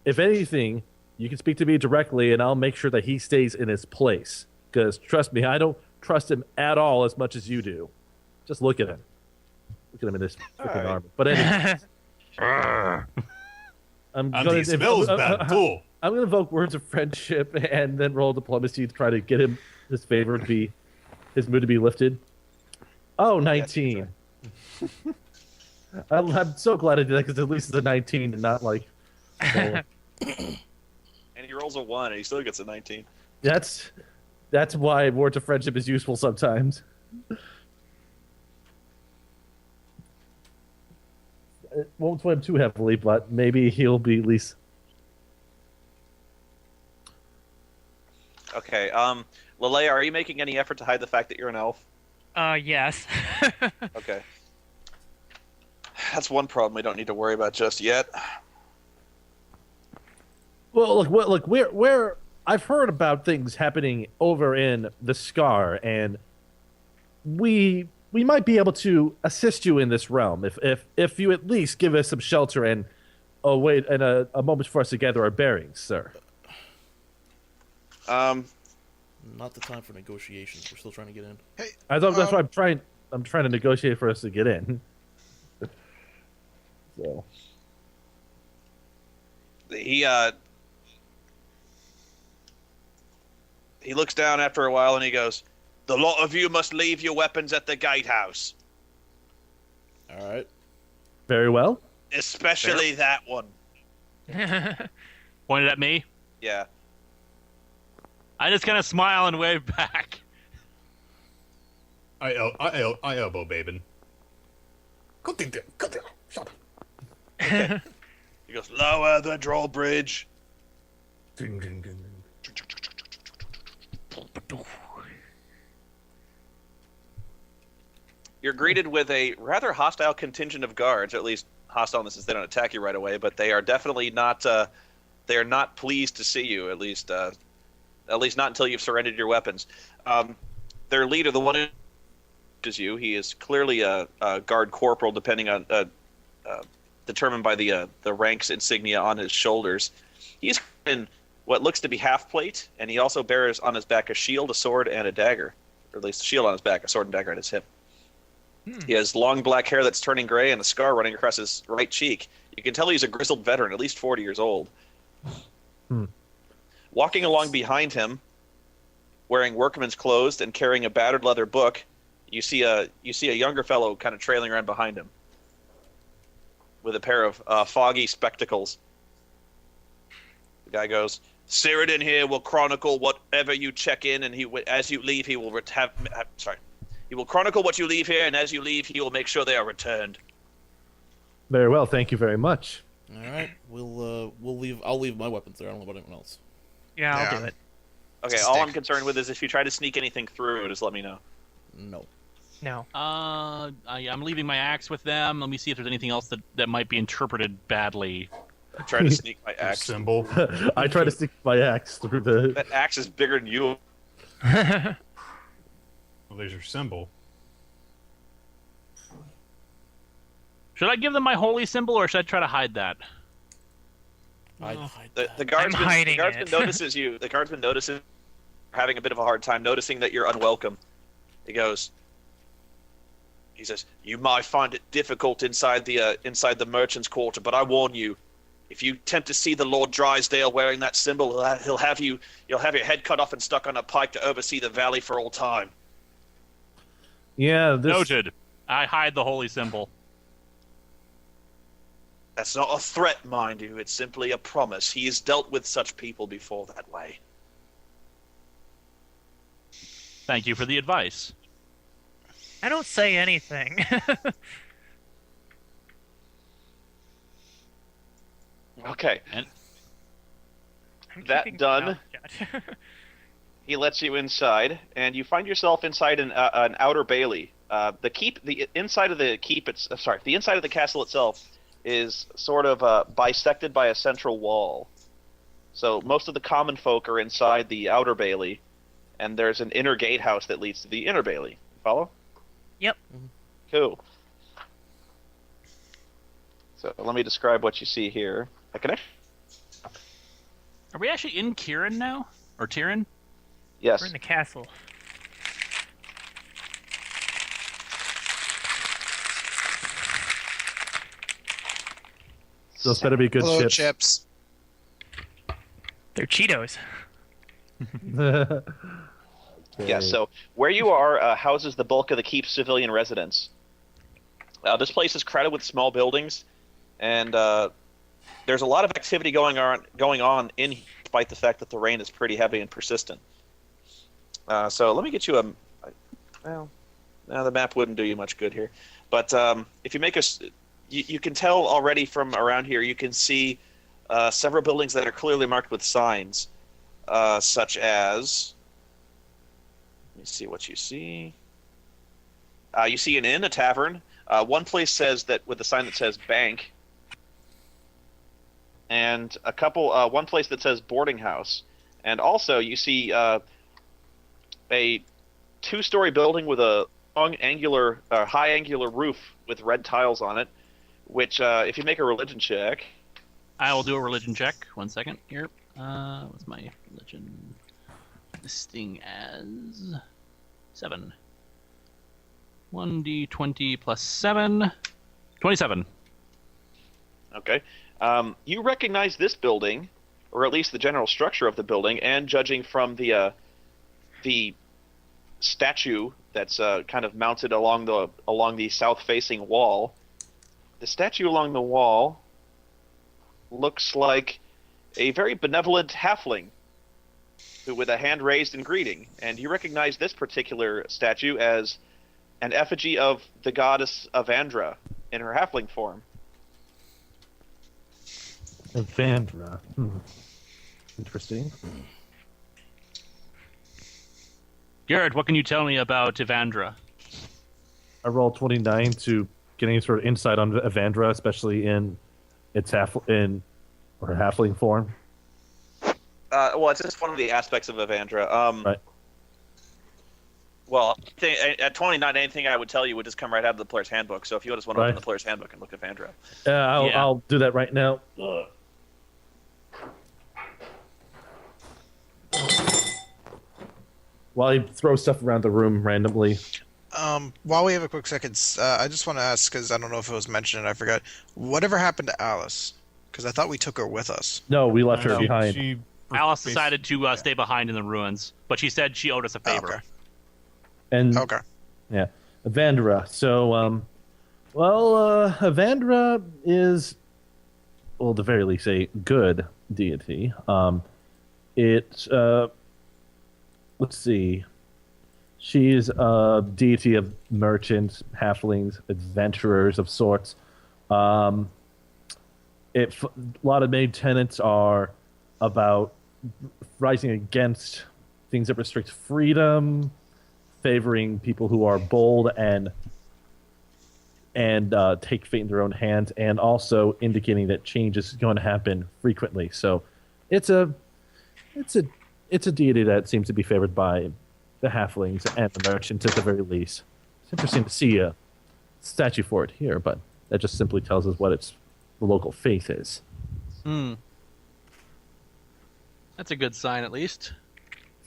if anything, you can speak to me directly, and I'll make sure that he stays in his place. Because trust me, I don't trust him at all as much as you do. Just look at him. Look at him in his All freaking right. armor. But anyway, I'm And gonna he smells bad too. I'm gonna invoke words of friendship and then roll diplomacy to try to get him his favor to be his mood to be lifted. Oh, 19. I'm so glad I did that because at least it's a 19 and not like. Well, And he rolls a 1 and he still gets a 19. that's why words of friendship is useful sometimes. It won't swim too heavily, but maybe he'll be at least. Okay, Lelea, are you making any effort to hide the fact that you're an elf? Yes. Okay. That's one problem we don't need to worry about just yet. Well, look, we're I've heard about things happening over in the Scar, and we might be able to assist you in this realm if you at least give us some shelter and a moment for us to gather our bearings, sir. Not the time for negotiations. We're still trying to get in. Hey, I thought that's why I'm trying. I'm trying to negotiate for us to get in. So he looks down after a while and he goes, "The lot of you must leave your weapons at the gatehouse, All right. very well. especially that one." Pointed at me. Yeah. I just kind of smile and wave back. I elbow Babin. Cut it. Shut up. He goes, "Lower the drawbridge." Ding, ding, ding. You're greeted with a rather hostile contingent of guards, or at least hostile in the sense they don't attack you right away, but they are definitely not. They are not pleased to see you. At least not until you've surrendered your weapons. Their leader, the one who is you, he is clearly a guard corporal, determined by the ranks insignia on his shoulders. He's in what looks to be half plate, and he also bears on his back a shield, a sword, and a dagger, or at least a shield on his back, a sword and dagger at his hip. He has long black hair that's turning gray and a scar running across his right cheek. You can tell he's a grizzled veteran, at least 40 years old. Walking along behind him, wearing workman's clothes and carrying a battered leather book, you see a younger fellow kind of trailing around behind him with a pair of foggy spectacles. The guy goes, "Cyrodiil here will chronicle whatever you check in, and as you leave, he will He will chronicle what you leave here, and as you leave, he will make sure they are returned." Very well, thank you very much. All right. We'll leave. I'll leave my weapons there. I don't know about anyone else. Yeah, I'll Yeah. do it. Okay, all I'm concerned with is if you try to sneak anything through, just let me know. No. No. I'm leaving my axe with them. Let me see if there's anything else that might be interpreted badly. I try to sneak my Your axe. symbol. I try to stick my axe through the. That axe is bigger than you. Well, there's your symbol. Should I give them my holy symbol, or should I try to hide that? I'd hide The that. guardsman, I'm hiding the guardsman it. notices you. The guardsman notices having a bit of a hard time noticing that you're unwelcome. He says, "You might find it difficult inside the merchant's quarter, but I warn you, if you attempt to see the Lord Drysdale wearing that symbol, you'll have your head cut off and stuck on a pike to oversee the valley for all time." Yeah, this. Noted. I hide the holy symbol. That's not a threat, mind you. It's simply a promise. He has dealt with such people before that way. Thank you for the advice. I don't say anything. Okay. And I'm That keeping done. my mouth shut. He lets you inside, and you find yourself inside an outer bailey. The inside of the castle itself is sort of bisected by a central wall. So most of the common folk are inside the outer bailey, and there's an inner gatehouse that leads to the inner bailey. Follow? Yep. Cool. So let me describe what you see here. A connection. Are we actually in Kieran now? Or Tyrion? Yes. We're in the castle. Those better be good Hello, chips. chips. They're Cheetos. Yeah, so where you are houses the bulk of the keep's civilian residents. This place is crowded with small buildings, and there's a lot of activity going on in, despite the fact that the rain is pretty heavy and persistent. So let me get you well, no, the map wouldn't do you much good here. But if you make you can tell already from around here, you can see several buildings that are clearly marked with signs, such as, let me see what you see. You see an inn, a tavern. One place says that with a sign that says bank, and a couple. One place that says boarding house, and also you see a two-story building with a long angular, high angular roof with red tiles on it. Which, if you make a religion check, I will do a religion check. 1 second here. What's my religion? Listing as 7. 1d20 plus 7. 27. okay, you recognize this building, or at least the general structure of the building, and judging from the statue that's kind of mounted along the south-facing wall. The statue along the wall looks like a very benevolent halfling with a hand raised in greeting, and you recognize this particular statue as an effigy of the goddess Avandra in her halfling form. Avandra. Interesting. Garrett, what can you tell me about Evandra? I rolled 29 to get any sort of insight on Avandra, especially in its halfling form. Well, it's just one of the aspects of Avandra. Right. Well, at 29, anything I would tell you would just come right out of the player's handbook. So if you just want to open Right. the player's handbook and look at Avandra. I'll do that right now. Ugh. While he throws stuff around the room randomly. While we have a quick second, I just want to ask, because I don't know if it was mentioned, I forgot. Whatever happened to Alice? Because I thought we took her with us. No, we left her No, behind. she- Alice decided to stay behind in the ruins, but she said she owed us a favor. Okay. And Okay. yeah, Avandra. So, Avandra is, well, at the very least, a good deity. Let's see. She's a deity of merchants, halflings, adventurers of sorts. A lot of main tenets are about rising against things that restrict freedom, favoring people who are bold and take fate in their own hands, and also indicating that change is going to happen frequently. So, it's a deity that seems to be favored by the halflings and the merchants at the very least. It's interesting to see a statue for it here, but that just simply tells us what the local faith is. That's a good sign, at least.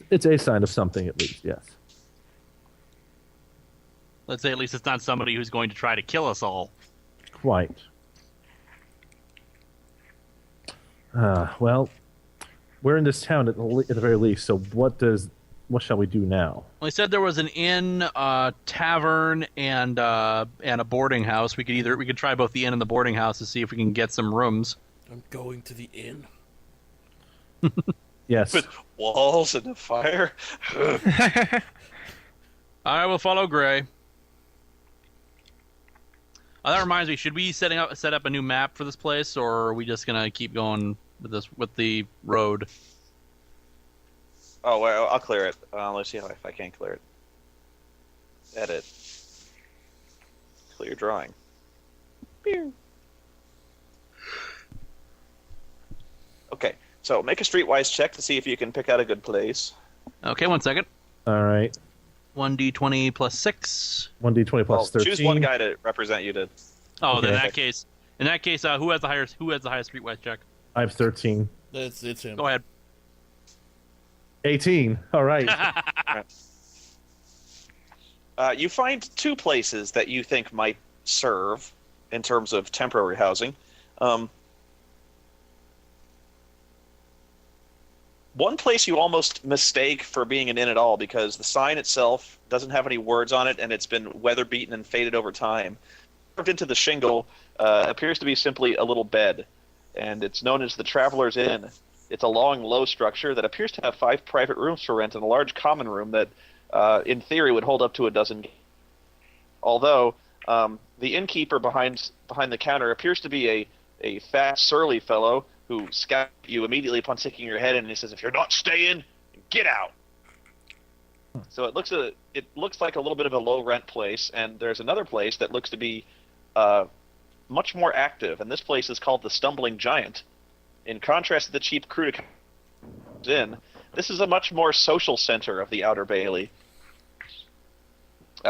It's a sign of something, at least, yes. Let's say at least it's not somebody who's going to try to kill us all. Quite. Well, we're in this town at the very least, so what shall we do now? Well, he said there was an inn, tavern, and a boarding house. We could try both the inn and the boarding house to see if we can get some rooms. I'm going to the inn. Yes. With walls and a fire. I will follow Gray. That reminds me, should we set up a new map for this place, or are we just gonna keep going with the road? Oh, well, I'll clear it. Let's see if I can clear it. Edit. Clear drawing. Pew. Okay, so make a streetwise check to see if you can pick out a good place. Okay, 1 second. All right. 1d20 plus 6. 1d20 plus 13. Choose one guy to represent you to. Oh, then Okay. in that case, who has the highest streetwise check? I have 13. It's him. Go ahead. 18. All right. You find two places that you think might serve in terms of temporary housing. One place you almost mistake for being an inn at all because the sign itself doesn't have any words on it and it's been weather beaten and faded over time. Carved into the shingle appears to be simply a little bed, and it's known as the Traveler's Inn. It's a long, low structure that appears to have 5 private rooms for rent and a large common room that, in theory, would hold up to a dozen. Although the innkeeper behind the counter appears to be a fat, surly fellow who scouts you immediately upon sticking your head in, and he says, "If you're not staying, get out." So it looks like a little bit of a low rent place, and there's another place that looks to be much more active, and this place is called the Stumbling Giant. In contrast to the cheap Crude Inn, this is a much more social center of the Outer Bailey.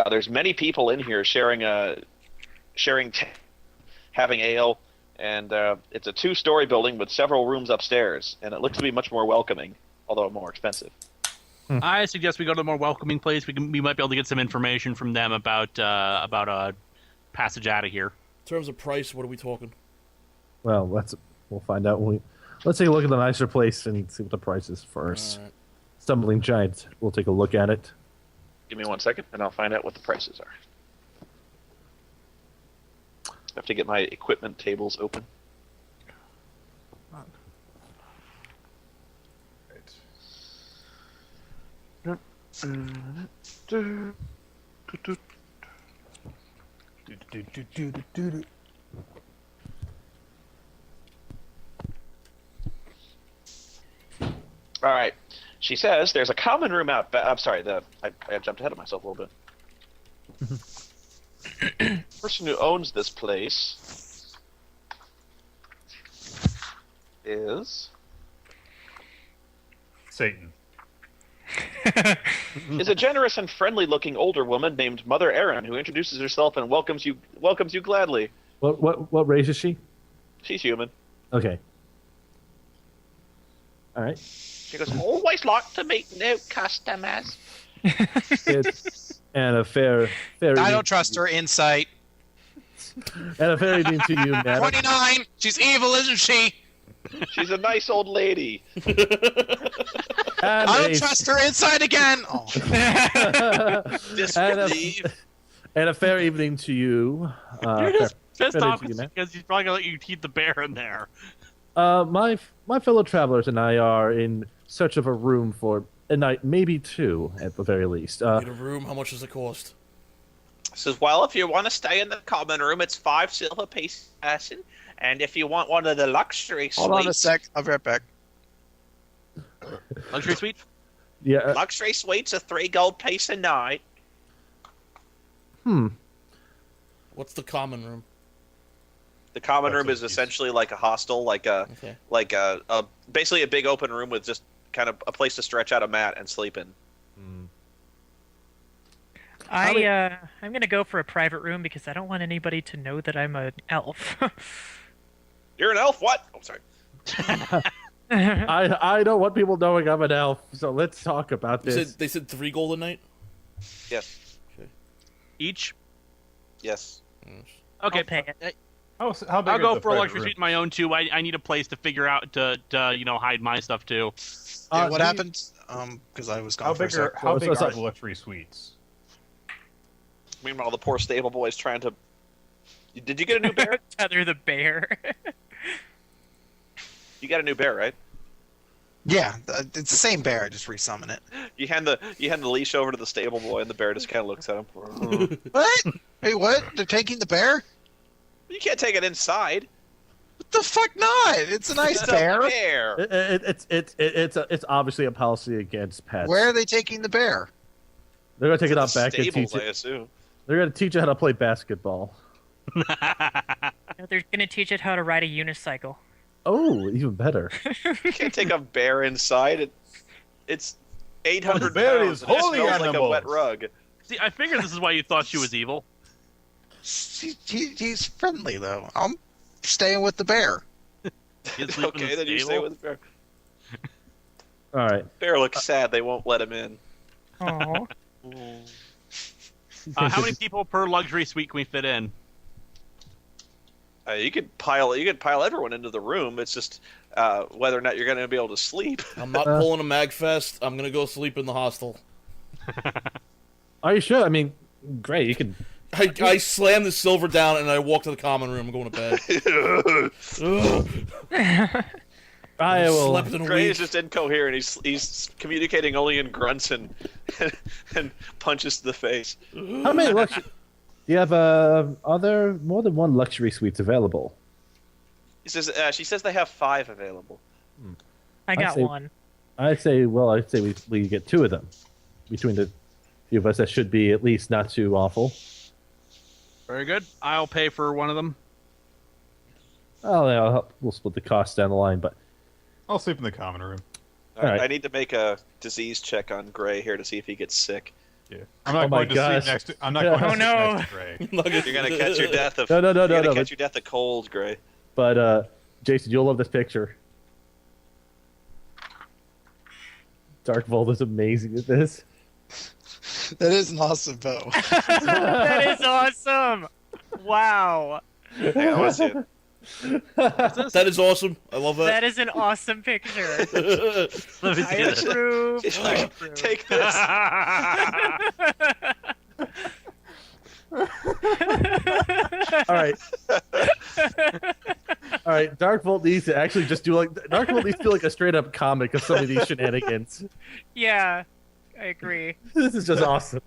There's many people in here sharing having ale, and it's a 2-story building with several rooms upstairs, and it looks to be much more welcoming, although more expensive. I suggest we go to a more welcoming place. We might be able to get some information from them about passage out of here. In terms of price, what are we talking? Well, we'll find out let's take a look at the nicer place and see what the price is first. All right. Stumbling Giant. We'll take a look at it. Give me 1 second, and I'll find out what the prices are. I have to get my equipment tables open. All right. She says there's a common room out back. I'm sorry, I jumped ahead of myself a little bit. The person who owns this place is Satan. a generous and friendly-looking older woman named Mother Erin, who introduces herself and welcomes you gladly. What race is she? She's human. Okay. All right. She goes, "Always like to meet new customers." And a fair I don't trust her. Insight. And a fair evening to you, madam. 29. She's evil, isn't she? She's a nice old lady. I don't trust her. Insight again. Oh. Disbelieve. And a fair evening to you. You're just pissed fair off evening to you, because he's probably gonna let you keep the bear in there. my fellow travelers and I are in search of a room for a night, maybe 2 at the very least. Need a room? How much does it cost? Says, well, if you want to stay in the common room, it's 5 silver pieces a person. And if you want one of the luxury suites... Hold on a sec. I'll be right back. Luxury suite? Yeah. Luxury suites are 3 gold piece a night. What's the common room? The common That's room is essentially like a hostel, Okay. like a basically a big open room with just kind of a place to stretch out a mat and sleep in. I'm gonna go for a private room because I don't want anybody to know that I'm an elf. You're an elf? What? Oh, sorry. I don't want people knowing I'm an elf, so let's talk about this. They said 3 gold a night? Yes. Each? Yes. Okay. I'll pay it. How big I'll is go the for a private luxury room? suite of my own too. I need a place to figure out to hide my stuff too. Yeah, what do you- happened? Because I was gone How for a big sec. are So- so- the luxury suites? Meanwhile, the poor stable boy's trying to... Did you get a new bear? Tether the bear. You got a new bear, right? Yeah, it's the same bear. I just resummon it. You hand the leash over to the stable boy, and the bear just kind of looks at him. What? Hey, what? They're taking the bear? You can't take it inside. What the fuck not? It's a nice It's bear. a bear. It's obviously a policy against pets. Where are they taking the bear? They're gonna take it The out back and stables, teach I it. assume. They're gonna teach it how to play basketball. No, they're gonna teach it how to ride a unicycle. Oh, even better. You can't take a bear inside. It's 800 bear pounds. is And it holy smells like a animals. wet rug. See, I figured this is why you thought she was evil. He's friendly though. I'm staying with the bear. You sleep in Okay, the then you stay stable? with the bear. All right. Bear looks sad. They won't let him in. Oh. How many people per luxury suite can we fit in? You could pile everyone into the room. It's just whether or not you're going to be able to sleep. I'm not pulling a Magfest. I'm gonna go sleep in the hostel. Are you sure? I mean, great. You can. I slam the silver down and I walk to the common room. I'm going to bed. Ugh. I will. Slept in a Gray week. is just incoherent. He's communicating only in grunts and punches to the face. How many luxury? Do you have are there more than one luxury suites available? He says she says they have 5 available. I got say- one. I'd say we get 2 of them between the few of us. That should be at least not too awful. Very good. I'll pay for one of them. Oh, yeah, we'll split the cost down the line, but I'll sleep in the common room. All right. right. I need to make a disease check on Gray here to see if he gets sick. Yeah. I'm not Oh my going to gosh. sleep next to. I'm not going to Oh, sleep no. next to Gray. You're gonna catch your death of No, you're gonna no, catch your death of cold, Gray. but Jason, you'll love this picture. Dark Vault is amazing at this. That is an awesome bow. That is awesome. Wow. Hang on, I want to see it. That is awesome. I love That that. is an awesome picture. Let me I see this. approve. He's I like, approve. take this. All right. All right. Dark Vault needs to actually just do Dark Vault needs to do like a straight up comic of some of these shenanigans. Yeah, I agree. This is just awesome.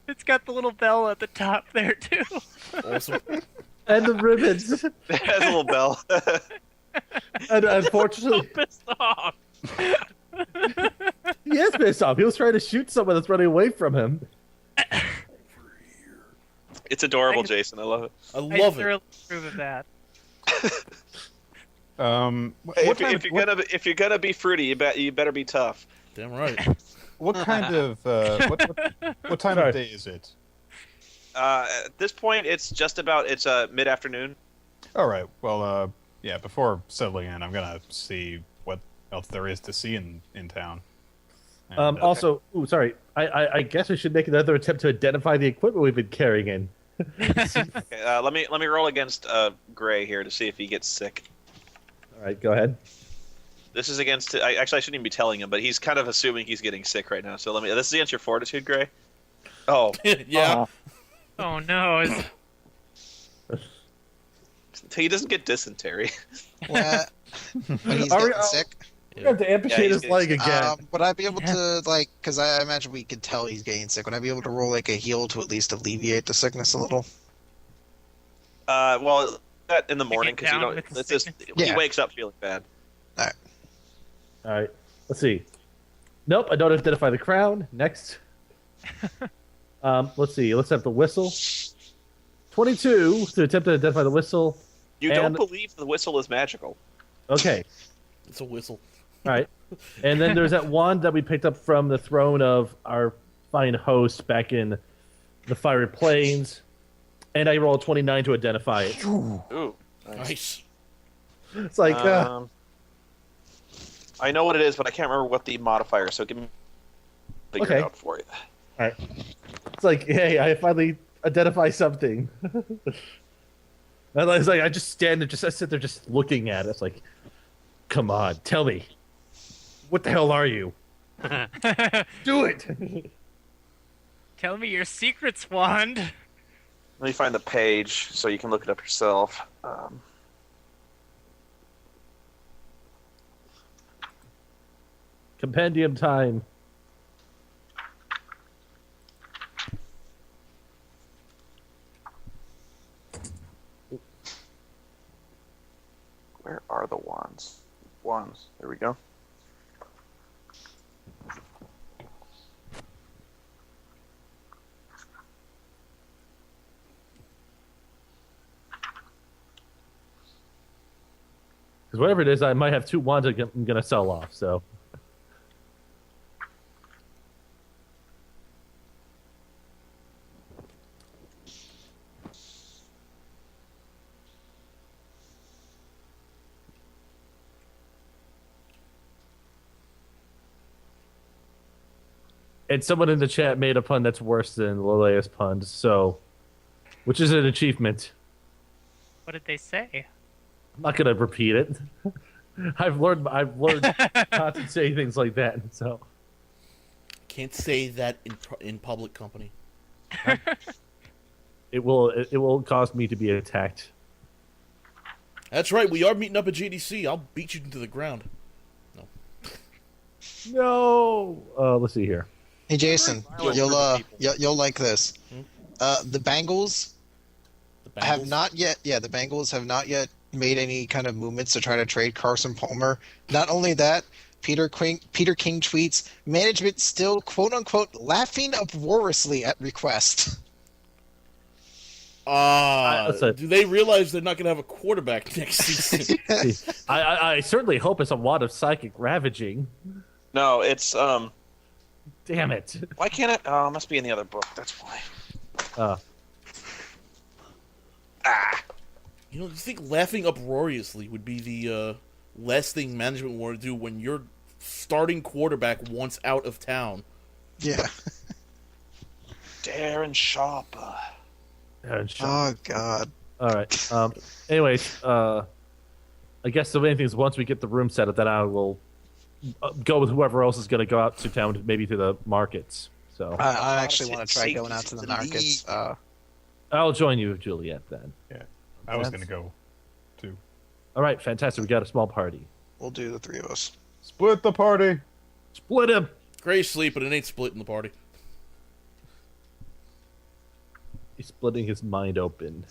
It's got the little bell at the top there too. Awesome. And the ribbons. It has a little bell. And unfortunately, Pissed off. he is pissed off. He was trying to shoot someone that's running away from him. It's adorable, Jason. I love it. I I love it. thoroughly approve of that. Hey, What if you're gonna be fruity, you better be tough. Damn right. what kind of what time Sorry. of day is it? At this point, it's mid afternoon. All right. Well, yeah. Before settling in, I'm gonna see what else there is to see in town. And, Also, ooh, sorry. I guess we should make another attempt to identify the equipment we've been carrying in. Okay, let me roll against Gray here to see if he gets sick. All right, go ahead. This is against. I shouldn't even be telling him, but he's kind of assuming he's getting sick right now. So this is against your fortitude, Gray. Oh, Yeah. Oh no! he doesn't get dysentery. What? When he's Are we- getting sick? We have to amputate he's his getting leg sick. again. Would I be able to, like, because I imagine we could tell he's getting sick, would I be able to roll, like, a heal to at least alleviate the sickness a little? Well, that in the morning because you down don't. with the It's just Yeah. he wakes up feeling bad. All right, let's see. Nope, I don't identify the crown. Next. Let's see. Let's have the whistle. 22 to attempt to identify the whistle. You don't And- believe the whistle is magical. Okay. It's a whistle. All right. And then there's that wand that we picked up from the throne of our fine host back in the Fiery Plains. And I rolled 29 to identify it. Ooh. Nice. It's like, I know what it is, but I can't remember what the modifier. So give me figure Okay. it out for you. all right. It's like, hey, I finally identify something. And it's like, I just stand there, I sit there just looking at it. It's like, come on, tell me. What the hell are you? Do it! Tell me your secrets, wand. Let me find the page so you can look it up yourself. Compendium time. Where are the wands? Wands. There we go. Because whatever it is, I might have 2 wands I'm going to sell off, so. And someone in the chat made a pun that's worse than Lelea's pun, so, which is an achievement. What did they say? I'm not gonna repeat it. I've learned not to say things like that. So Can't say that in public company. it will cause me to be attacked. That's right. We are meeting up at GDC. I'll beat you into the ground. No. Let's see here. Hey Jason, Violent you'll group of people. you'll like this. The Bengals The have Bengals? not yet. Yeah, the Bengals have not yet made any kind of movements to try to trade Carson Palmer. Not only that, Peter King tweets management still quote unquote laughing uproariously at request. Listen. Do they realize they're not going to have a quarterback next season? See, I certainly hope it's a wand of psychic ravaging. No, it's Damn it. why can't it? Oh, it must be in the other book. That's why. You know, do you think laughing uproariously would be the last thing management would want to do when your starting quarterback wants out of town? Yeah. Darren Sharp. Oh God. All right. Anyways, I guess the main thing is once we get the room set up, then I will go with whoever else is going to go out to town, maybe to the markets. So I actually want to try going out to the markets. I'll join you, Juliet. Then. Yeah, I was gonna go too. All right. Fantastic. We got a small party. We'll do the three of us. Split the party. Split him. Gray's sleeping, it ain't splitting the party. He's splitting his mind open.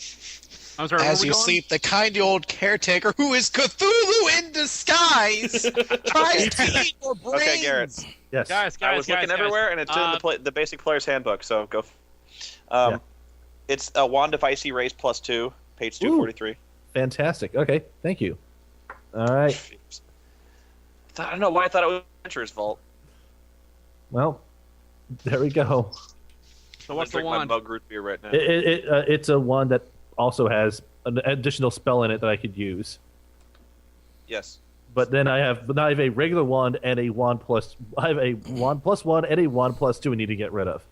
I'm sorry, where As we you going? sleep, the kind old caretaker who is Cthulhu in disguise tries to eat your brains. Okay, Garrett. Yes. Guys, I was looking everywhere, and it's in the basic player's handbook. So go. Yeah. It's a wand of icy rays +2, page 243. Fantastic. Okay. Thank you. All right. I don't know why I thought it was Adventurer's Vault. Well, there we go. So what's I'm the gonna drink my wand? mug root beer right now. It's a one that also has an additional spell in it that I could use. Yes. But then I have a regular wand and a wand plus. I have a wand +1 and a wand +2 I need to get rid of.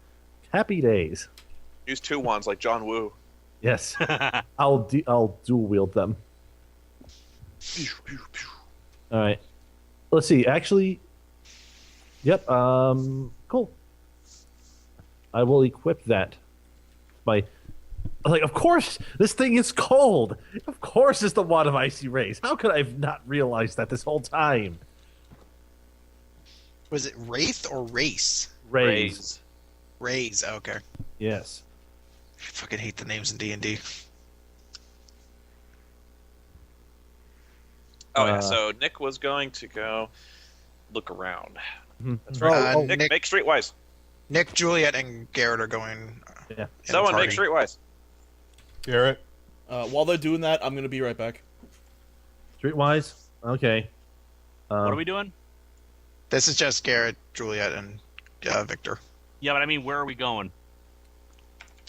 Happy days. Use 2 wands like John Woo. Yes, I'll dual wield them. All right. Let's see. Actually, yep. Cool. I will equip that. Of course, this thing is cold. Of course, it's the wand of icy rays. How could I have not realized that this whole time? Was it Wraith or Race? Rays. Rays. Okay. Yes. I fucking hate the names in D&D. Oh yeah. So Nick was going to go look around. That's Oh, right. oh, Nick, Nick- make streetwise. Nick, Juliet, and Garrett are going. Yeah. in the Someone make party. streetwise. Garrett. While they're doing that, I'm going to be right back. Streetwise. Okay. What are we doing? This is just Garrett, Juliet, and Victor. Yeah, but I mean, where are we going?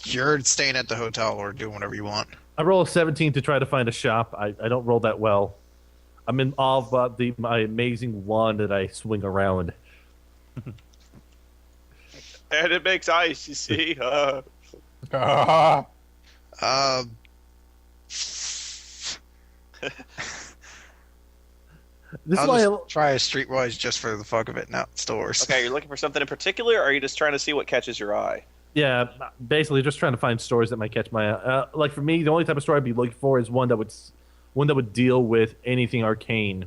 You're staying at the hotel or doing whatever you want. I roll a 17 to try to find a shop. I don't roll that well. I'm in awe about my amazing wand that I swing around. And it makes ice. You see. Ah, This is I'll why just try a streetwise just for the fuck of it. No, it's still worse. Okay, you're looking for something in particular, or are you just trying to see what catches your eye? yeah, basically just trying to find stories that might catch my eye. Like for me, the only type of story I'd be looking for is one that would deal with anything arcane.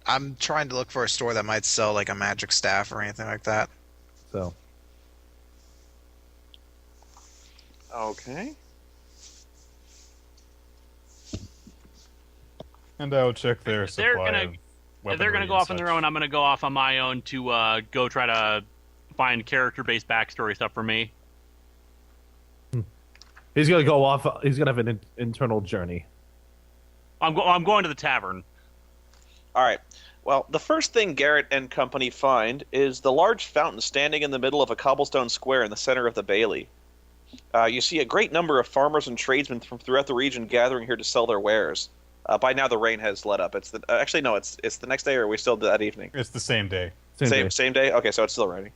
I'm trying to look for a store that might sell like a magic staff or anything like that. So Okay. and I'll check their If they're supply gonna- of If weaponry they're gonna go and off on their such. own, I'm gonna go off on my own to go try to find character-based backstory stuff for me. he's gonna go off. He's gonna have an internal journey. I'm going to the tavern. All right. Well, the first thing Garrett and company find is the large fountain standing in the middle of a cobblestone square in the center of the bailey. You see a great number of farmers and tradesmen from throughout the region gathering here to sell their wares. By now, the rain has let up. It's the next day, or are we still that evening? It's the same day. Same day. Same day. Okay, so it's still raining.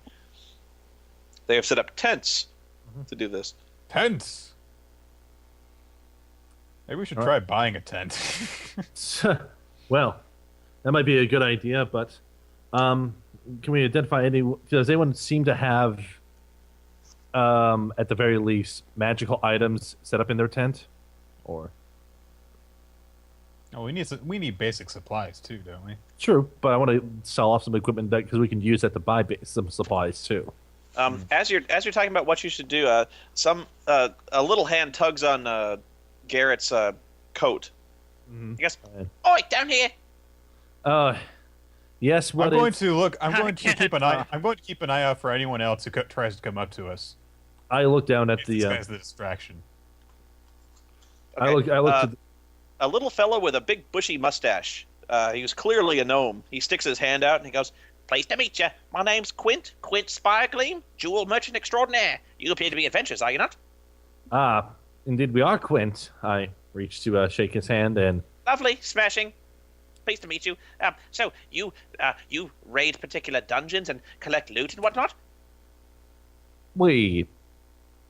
They have set up tents to do this. Tents. Maybe we should try buying a tent. Well, that might be a good idea, but can we identify any? Does anyone seem to have, at the very least, magical items set up in their tent, or? Oh, we need basic supplies too, don't we? True, but I want to sell off some equipment because we can use that to buy some supplies too. As you're talking about what you should do, a little hand tugs on Garrett's coat. Mm-hmm. He goes, "Oi, down here!" Yes. I'm going to look. I'm going to keep an eye. I'm going to keep an eye out for anyone else who tries to come up to us. I look down at This guy's the distraction. I look to a little fellow with a big bushy mustache. He was clearly a gnome. He sticks his hand out and he goes, "Pleased to meet you. My name's Quint Spiregleam, jewel merchant extraordinaire. You appear to be adventurous, are you not?" Indeed we are, Quint. I reach to shake his hand and... Lovely, smashing. Pleased to meet you. So you raid particular dungeons and collect loot and whatnot? We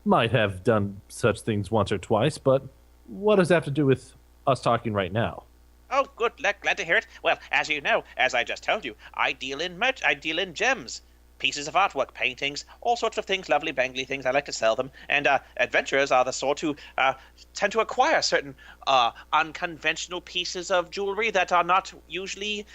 might have done such things once or twice, but what does that have to do with us talking right now? Oh, good. Glad to hear it. Well, as you know, as I just told you, I deal in gems. Pieces of artwork, paintings, all sorts of things, lovely bangly things. I like to sell them. And adventurers are the sort who tend to acquire certain unconventional pieces of jewelry that are not usually...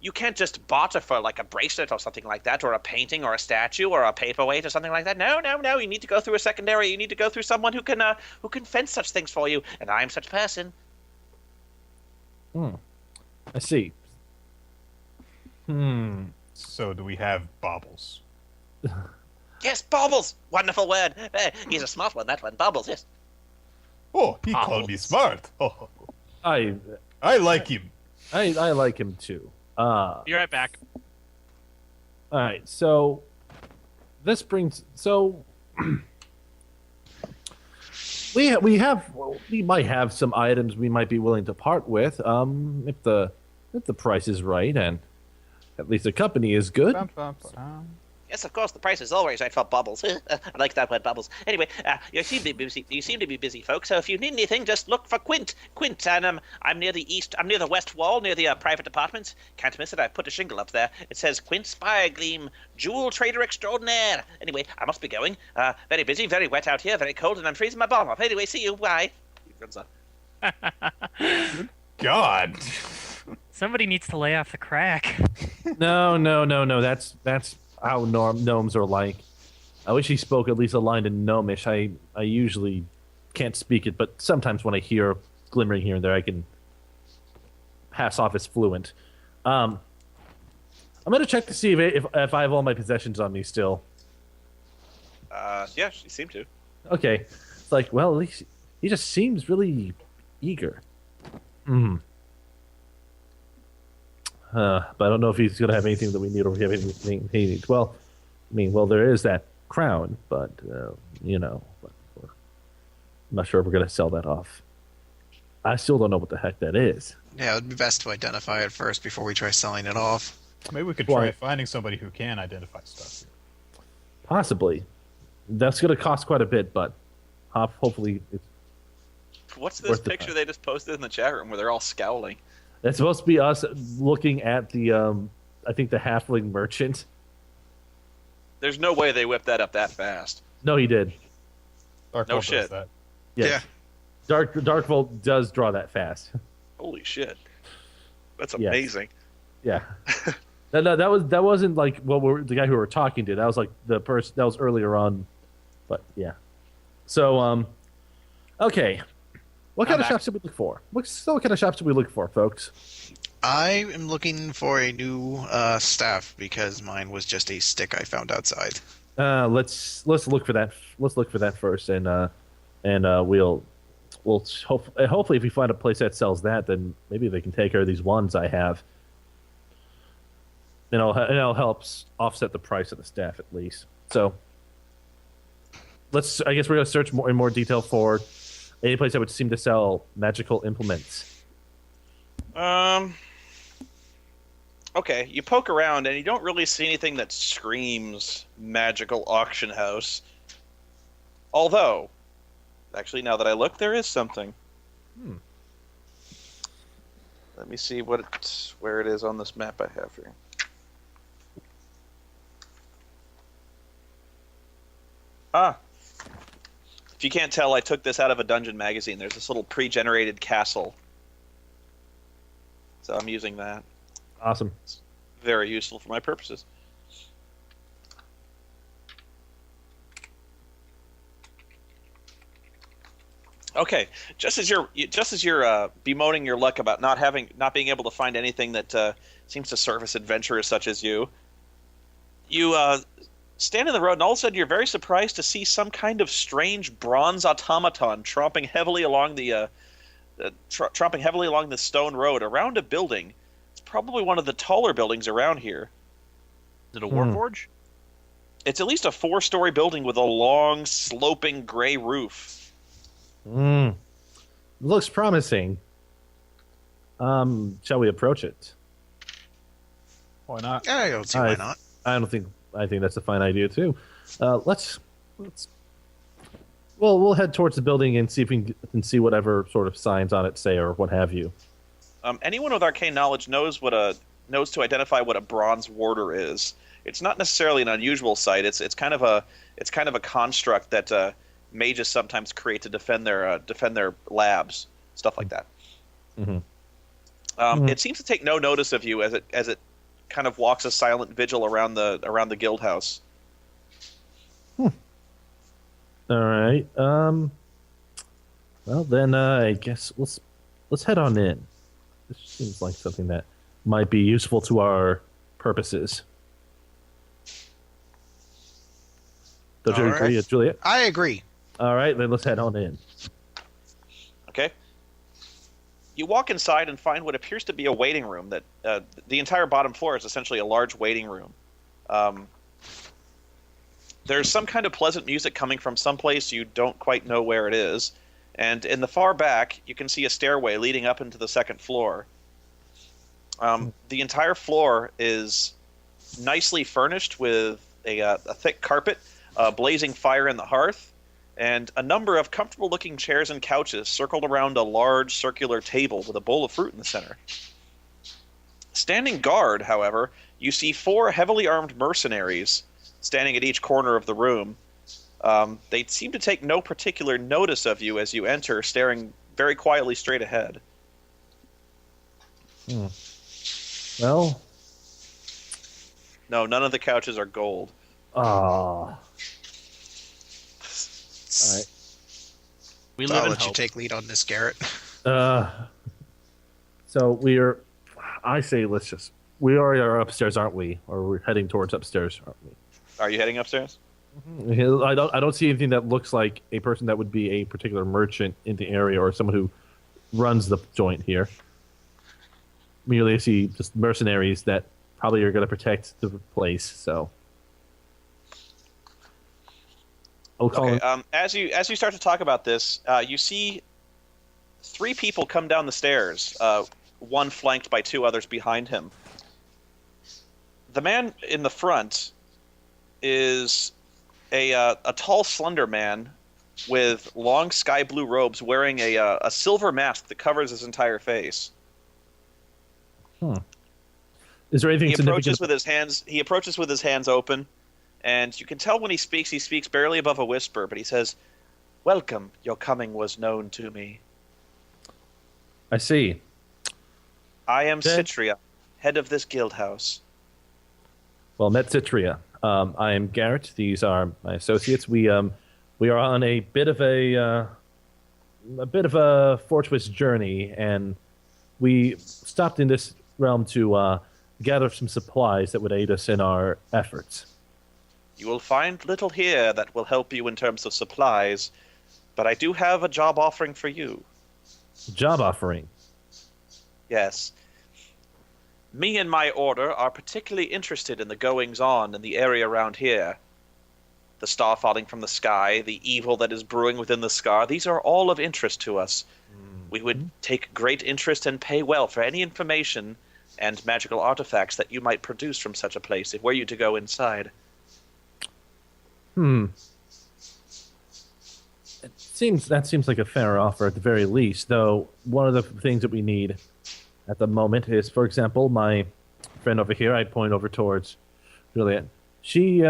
you can't just barter for like a bracelet or something like that, or a painting or a statue or a paperweight or something like that. No. You need to go through a secondary. You need to go through someone who can fence such things for you. And I'm such a person. I see. So do we have baubles? Yes, baubles. Wonderful word. He's a smart one, that one. Baubles, yes. Oh, he called me smart. Oh, I like him. I like him too. Be right back. All right, so this brings we might have some items we might be willing to part with if the price is right and at least the company is good. Yes, of course, the price is always right for bubbles. I like that word, bubbles. Anyway, you seem to be busy, folks, so if you need anything, just look for Quint, and I'm near the west wall, near the private apartments. Can't miss it, I put a shingle up there. It says Quint Spiregleam, jewel trader extraordinaire. Anyway, I must be going. Very busy, very wet out here, very cold, and I'm freezing my bum off. Anyway, see you, bye. He runs off. God. Somebody needs to lay off the crack. No. That's how gnomes are like. I wish he spoke at least a line in gnomish. I usually can't speak it, but sometimes when I hear glimmering here and there, I can pass off as fluent. I'm gonna check to see if I have all my possessions on me still. Yeah, she seemed to. Okay, it's like, well, at least he just seems really eager. But I don't know if he's gonna have anything that we need or have anything he needs. Well, there is that crown, but I'm not sure if we're gonna sell that off. I still don't know what the heck that is. Yeah, it would be best to identify it first before we try selling it off. Maybe we could try finding somebody who can identify stuff. Possibly. That's gonna cost quite a bit, but hopefully it's... What's this picture they just posted in the chat room where they're all scowling? That's supposed to be us looking at the, I think the halfling merchant. There's no way they whipped that up that fast. No, he did. No shit. That. Yes. Yeah. Darkvolt does draw that fast. Holy shit. That's amazing. Yeah. No, that wasn't like the guy who we were talking to. That was like the person that was earlier on. But yeah. So okay. What kind of shops should we look for? What kind of shops should we look for, folks? I am looking for a new staff because mine was just a stick I found outside. Let's look for that. Let's look for that first, and we'll hopefully if we find a place that sells that, then maybe they can take care of these ones I have. And it'll help offset the price of the staff at least. So I guess we're gonna search in more detail for any place that would seem to sell magical implements. Okay, you poke around and you don't really see anything that screams magical auction house. Although, actually, now that I look, there is something. Hmm. Let me see where it is on this map I have here. Ah. If you can't tell, I took this out of a dungeon magazine. There's this little pre-generated castle. So I'm using that. Awesome. It's very useful for my purposes. Okay, just as you're bemoaning your luck about not being able to find anything that seems to service adventurers such as you, you stand in the road, and all of a sudden you're very surprised to see some kind of strange bronze automaton tromping heavily along the stone road around a building. It's probably one of the taller buildings around here. Is it a warforge? It's at least a 4-story building with a long, sloping gray roof. Looks promising. Shall we approach it? Why not? I don't see why not. I think that's a fine idea too. We'll head towards the building and see if we can see whatever sort of signs on it say or what have you. Anyone with arcane knowledge knows to identify what a bronze warder is. It's not necessarily an unusual sight. It's kind of a construct that mages sometimes create to defend their labs, stuff like that. It seems to take no notice of you as it kind of walks a silent vigil around the guild house. All right. Well then, I guess let's head on in. This seems like something that might be useful to our purposes. Don't you agree, Juliet? I agree. All right, then let's head on in. Okay. You walk inside and find what appears to be a waiting room. That the entire bottom floor is essentially a large waiting room. There's some kind of pleasant music coming from someplace you don't quite know where it is. And in the far back, you can see a stairway leading up into the second floor. The entire floor is nicely furnished with a thick carpet, a blazing fire in the hearth, and a number of comfortable-looking chairs and couches circled around a large circular table with a bowl of fruit in the center. Standing guard, however, you see 4 heavily armed mercenaries standing at each corner of the room. They seem to take no particular notice of you as you enter, staring very quietly straight ahead. Well, no, none of the couches are gold. All right. We So live I'll in let you hope. take lead on this, Garrett. So I say we already are upstairs, aren't we? Or we're heading towards upstairs, aren't we? Are you heading upstairs? I don't see anything that looks like a person that would be a particular merchant in the area or someone who runs the joint here. Merely I see just mercenaries that probably are going to protect the place. So, Okay. As you start to talk about this, you see 3 people come down the stairs. One flanked by 2 others behind him. The man in the front is a tall, slender man with long sky blue robes, wearing a silver mask that covers his entire face. Is there anything He significant? approaches with his hands open, and you can tell when he speaks barely above a whisper, but he says, "Welcome. Your coming was known to me. I see. I am Then- Citria, head of this guild house." Well, met Citria. I am Garrett. These are my associates. We are on a bit of a fortuitous journey, and we stopped in this realm to gather some supplies that would aid us in our efforts. You will find little here that will help you in terms of supplies, but I do have a job offering for you. Job offering. Yes. Me and my order are particularly interested in the goings-on in the area around here. The star falling from the sky, the evil that is brewing within the scar, these are all of interest to us. We would take great interest and pay well for any information and magical artifacts that you might produce from such a place, were you to go inside. That seems like a fair offer at the very least, though one of the things that we need at the moment is, for example, my friend over here, I'd point over towards Juliet. She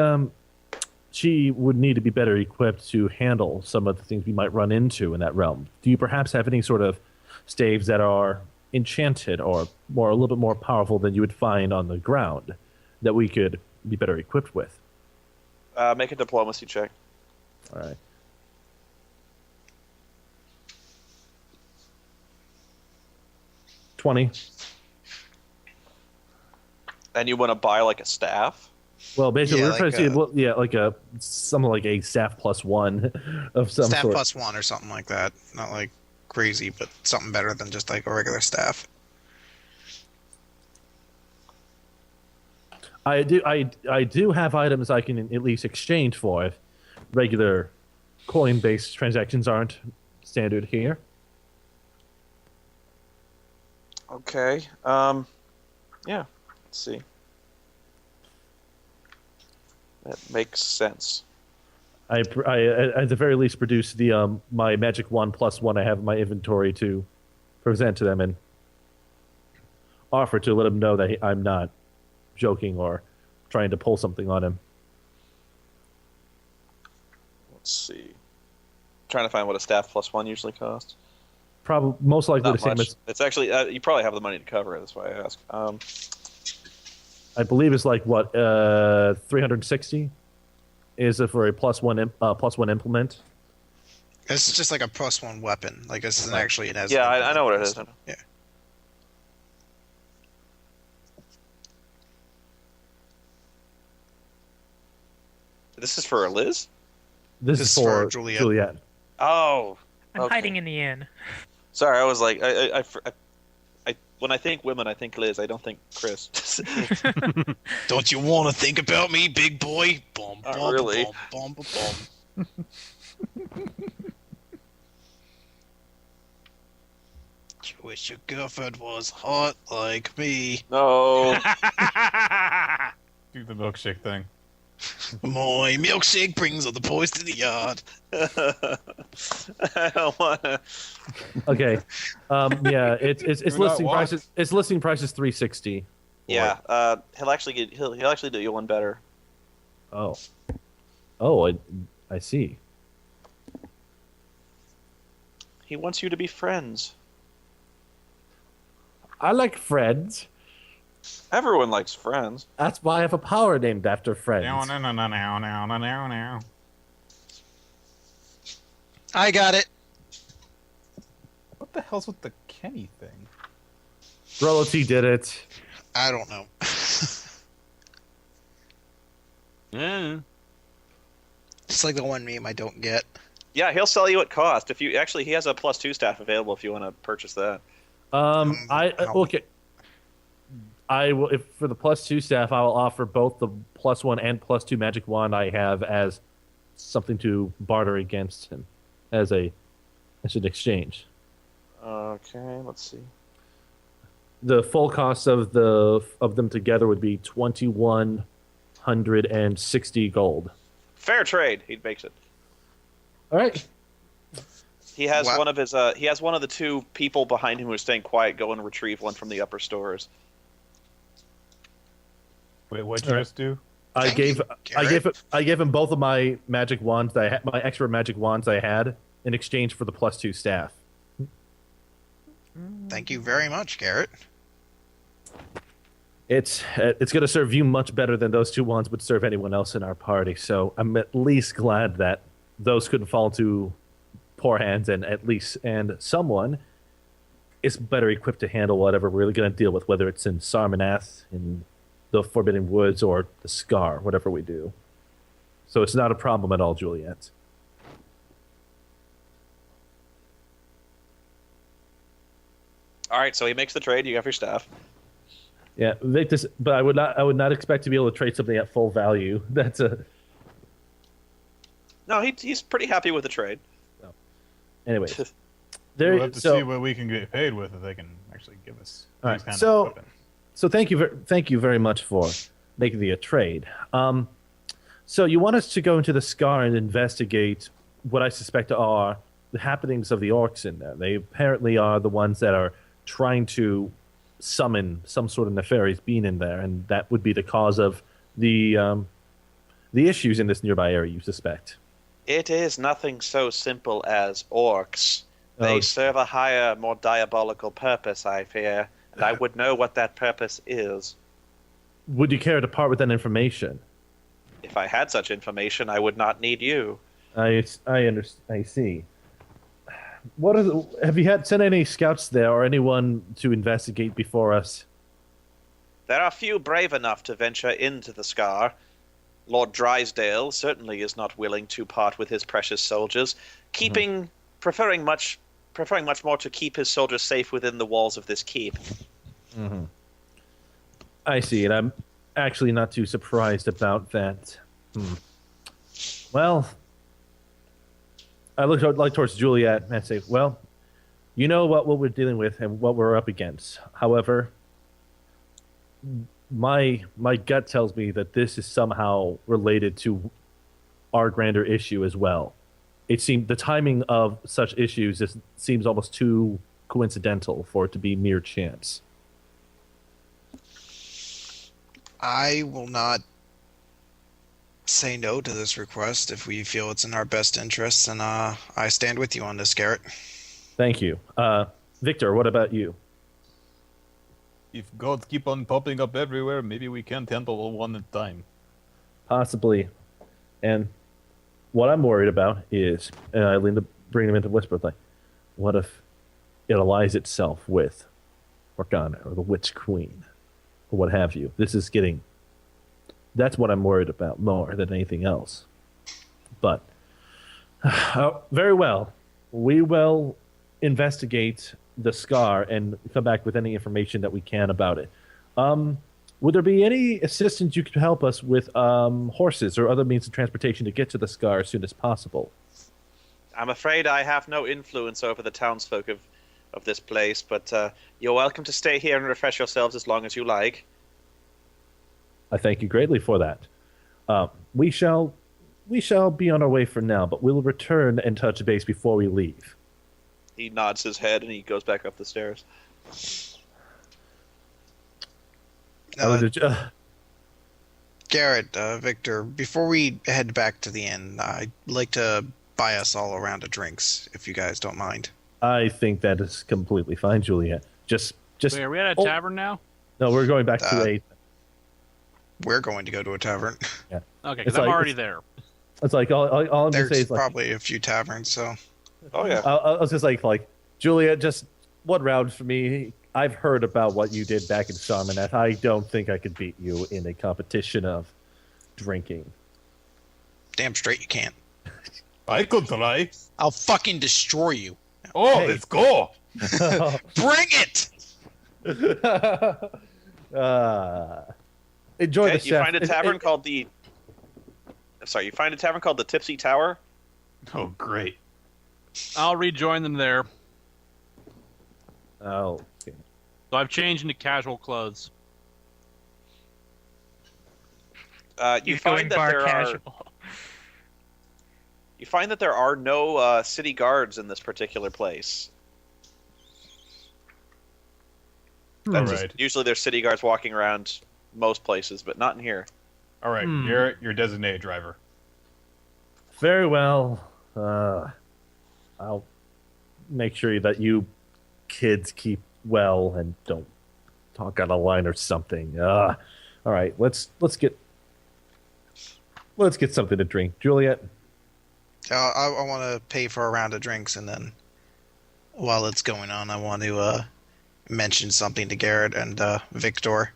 would need to be better equipped to handle some of the things we might run into in that realm. Do you perhaps have any sort of staves that are enchanted or a little bit more powerful than you would find on the ground that we could be better equipped with? Make a diplomacy check. All right. $20. And you want to buy like a staff? Well, basically, Yeah, we're trying like to see, like something like a staff +1 of some Staff sort. +1 or something like that. Not like crazy, but something better than just like a regular staff. I do have items I can at least exchange for if regular coin-based transactions aren't standard here. Okay. Yeah. Let's see. That makes sense. I at the very least produce the my magic wand +1 I have in my inventory to present to them and offer to let them know that I'm not joking or trying to pull something on him. Let's see. Trying to find what a staff +1 usually costs. Probably most likely Not the same much. as It's actually you probably have the money to cover it. That's why I ask. I believe it's like what 360 is it for a +1 implement. It's just like a +1 weapon. Like this isn't actually an as. Yeah, I know what it is. Yeah. This is for Liz? This is for Juliet. Juliet. Oh. I'm Okay. hiding in the inn. Sorry, I was like, I when I think women, I think Liz. I don't think Chris. Don't you want to think about me, big boy? Bum, Not bum, really. bum, bum, bum, bum. You wish your girlfriend was hot like me. No. Do the milkshake thing. My milkshake brings all the boys to the yard. I don't want to. Okay. Yeah, it's Do not listing walk. prices. It's listing prices 360. Yeah, he'll actually do you one better. Oh, I see. He wants you to be friends. I like friends. Everyone likes friends. That's why I have a power named after friends. No. I got it. What the hell's with the Kenny thing? Rolo-T did it. I don't know. Yeah. It's like the one meme I don't get. Yeah, he'll sell you at cost. If you actually, he has a +2 staff available if you want to purchase that. Okay. I will, if for the +2 staff, I will offer both the +1 and +2 magic wand I have as something to barter against him, as an exchange. Okay, let's see. The full cost of them together would be 2,160 gold. Fair trade. He makes it. All right. He has Wow. one of his. He has one of the two people behind him who is staying quiet go and retrieve one from the upper stores. Wait, what'd you just do? I Thank gave you, I Garrett. gave him both of my magic wands that I had, my extra magic wands I had in exchange for the +2 staff. Thank you very much, Garrett. It's going to serve you much better than those two wands would serve anyone else in our party. So I'm at least glad that those couldn't fall to poor hands, and someone is better equipped to handle whatever we're really going to deal with, whether it's in Sarmanath, in the Forbidden Woods, or the Scar, whatever we do. So it's not a problem at all, Juliet. All right, so he makes the trade. You have your staff. Yeah, Victus, but I would not expect to be able to trade something at full value. That's a No, he's pretty happy with the trade. anyway. We'll There, have to so see what we can get paid with if they can actually give us All these right, kind so- of weapons. So thank you very much for making the trade. So you want us to go into the Scar and investigate what I suspect are the happenings of the orcs in there. They apparently are the ones that are trying to summon some sort of nefarious being in there, and that would be the cause of the issues in this nearby area, you suspect. It is nothing so simple as orcs. They Oh. serve a higher, more diabolical purpose, I fear, and I would know what that purpose is. Would you care to part with that information? If I had such information, I would not need you. I see. Have you sent any scouts there or anyone to investigate before us? There are few brave enough to venture into the Scar. Lord Drysdale certainly is not willing to part with his precious soldiers, preferring much more to keep his soldiers safe within the walls of this keep. I see, and I'm actually not too surprised about that. Well, I look towards Juliet and say, well, you know what we're dealing with and what we're up against. However, my gut tells me that this is somehow related to our grander issue as well. It seemed the timing of such issues seems almost too coincidental for it to be mere chance. I will not say no to this request if we feel it's in our best interests, and I stand with you on this, Garrett. Thank you. Victor, what about you? If gods keep on popping up everywhere, maybe we can't handle one at a time. Possibly. And what I'm worried about is, and I lean to bring him into whisper, like, what if it allies itself with Morgana or the Witch Queen or what have you? That's what I'm worried about more than anything else. But very well, we will investigate the Scar and come back with any information that we can about it. Would there be any assistance you could help us with horses or other means of transportation to get to the Scar as soon as possible? I'm afraid I have no influence over the townsfolk of this place, but you're welcome to stay here and refresh yourselves as long as you like. I thank you greatly for that. We shall be on our way for now, but we'll return and touch base before we leave. He nods his head and he goes back up the stairs. Garrett, Victor, before we head back to the inn, I'd like to buy us all a round of drinks, if you guys don't mind. I think that is completely fine, Juliet. Just. Wait, are we at a tavern now? No, we're going back to a. We're going to go to a tavern. Yeah. Okay, It's because I'm like- already there. It's like all I'm gonna There's say is like. probably a few taverns, so Oh yeah. I was just like Juliet, just one round for me. I've heard about what you did back in Sarmanet. I don't think I could beat you in a competition of drinking. damn straight you can't. I could try. I'll fucking destroy you. Oh, Hey. let's go. Bring it! Enjoy Okay, the you chef. find a tavern called the. Sorry, you find a tavern called the Tipsy Tower. Oh, great. I'll rejoin them there. Oh, okay. So I've changed into casual clothes. You You're going find that bar there casual. are. You find that there are no city guards in this particular place. That's Alright. usually there's city guards walking around most places, but not in here. All right, Garrett, your designated driver. Very well. I'll make sure that you kids keep well and don't talk out of line or something. All right, let's get something to drink, Juliet. I want to pay for a round of drinks, and then while it's going on, I want to mention something to Garrett and Victor.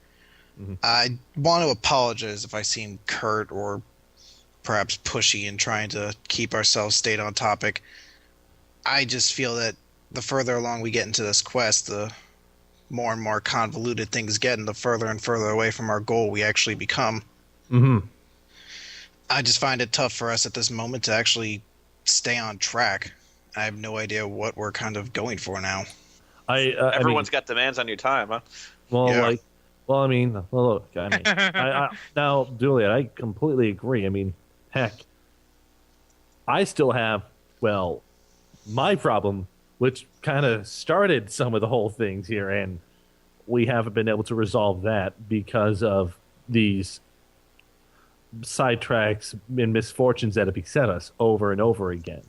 Mhm. I want to apologize if I seem curt or perhaps pushy in trying to keep ourselves stayed on topic. I just feel that the further along we get into this quest, the more and more convoluted things get, and the further and further away from our goal we actually become. Mm-hmm. I just find it tough for us at this moment to actually stay on track. I have no idea what we're kind of going for now. Everyone's got demands on your time, huh? Well, Yeah. like Well, I mean, well, look, I mean, now, Juliet, I completely agree. I mean, heck, I still have, well, my problem, which kind of started some of the whole things here, and we haven't been able to resolve that because of these sidetracks and misfortunes that have beset us over and over again.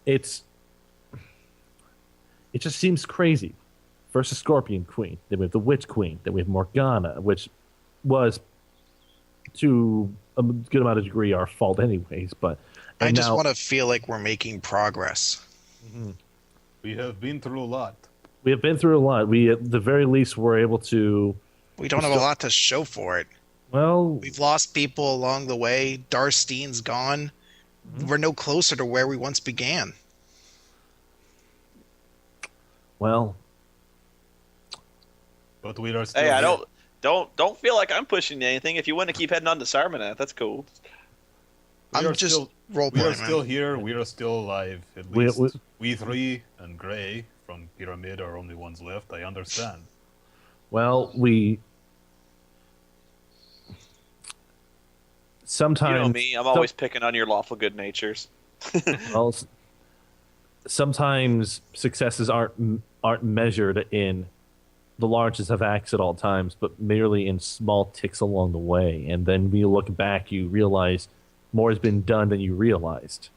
It just seems crazy. First the Scorpion Queen, then we have the Witch Queen, then we have Morgana, which was to a good amount of degree our fault anyways, but I just now, want to feel like we're making progress. We have been through a lot. we have been through a lot. We at the very least were able to, We don't have a lot to show for it. well, We've lost people along the way. Darstein's gone. We're no closer to where we once began. well, But we are still Hey, I here. don't feel like I'm pushing anything. If you want to keep heading on to Sarmanath, that's cool. We I'm are just still- role We are playing, still man. here. We are still alive. At We- least we- we three and Gray from Pyramid are only ones left. I understand. well, we You sometimes know me, I'm always picking on your lawful good natures. well, sometimes successes aren't measured in the largest of acts at all times, but merely in small ticks along the way. And then when you look back, you realize more has been done than you realized.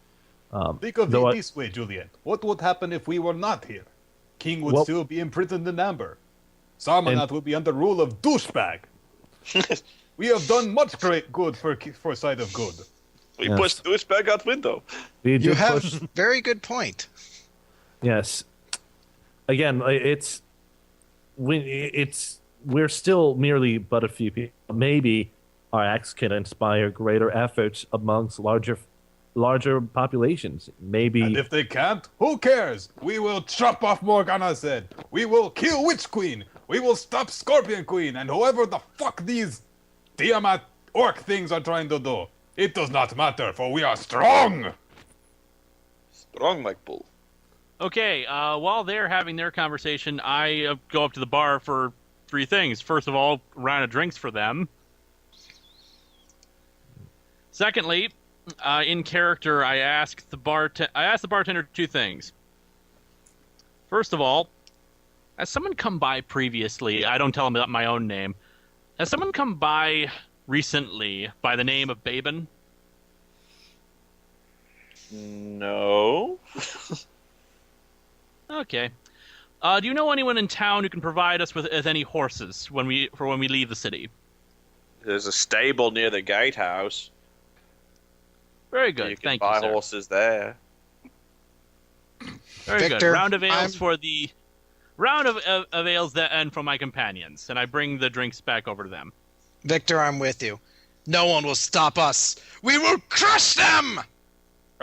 Think of Though it I- this way, Juliet. What would happen if we were not here? King would Well- still be imprisoned in Amber. Sarmanath would be under rule of douchebag. We have done much great good for side of good. We Yes. pushed douchebag out window. We You did have push- very good point. yes. Again, we're still merely but a few people. Maybe our acts can inspire greater efforts amongst larger populations. Maybe And if they can't, who cares? We will chop off Morgana's head. We will kill Witch Queen. We will stop Scorpion Queen and whoever the fuck these Tiamat orc things are trying to do. It does not matter, for we are strong. Strong like bull. Okay, while they're having their conversation, I go up to the bar for 3 things. First of all, a round of drinks for them. Secondly, in character, I ask the bartender 2 things. First of all, has someone come by previously? I don't tell them my own name. Has someone come by recently by the name of Babin? No. Okay. Do you know anyone in town who can provide us with any horses when we leave the city? There's a stable near the gatehouse. Very good. You can Thank buy you, sir. horses there. Very good. Victor, Round of ales I'm- for the round of ales that and for my companions, and I bring the drinks back over to them. Victor, I'm with you. No one will stop us. We will crush them!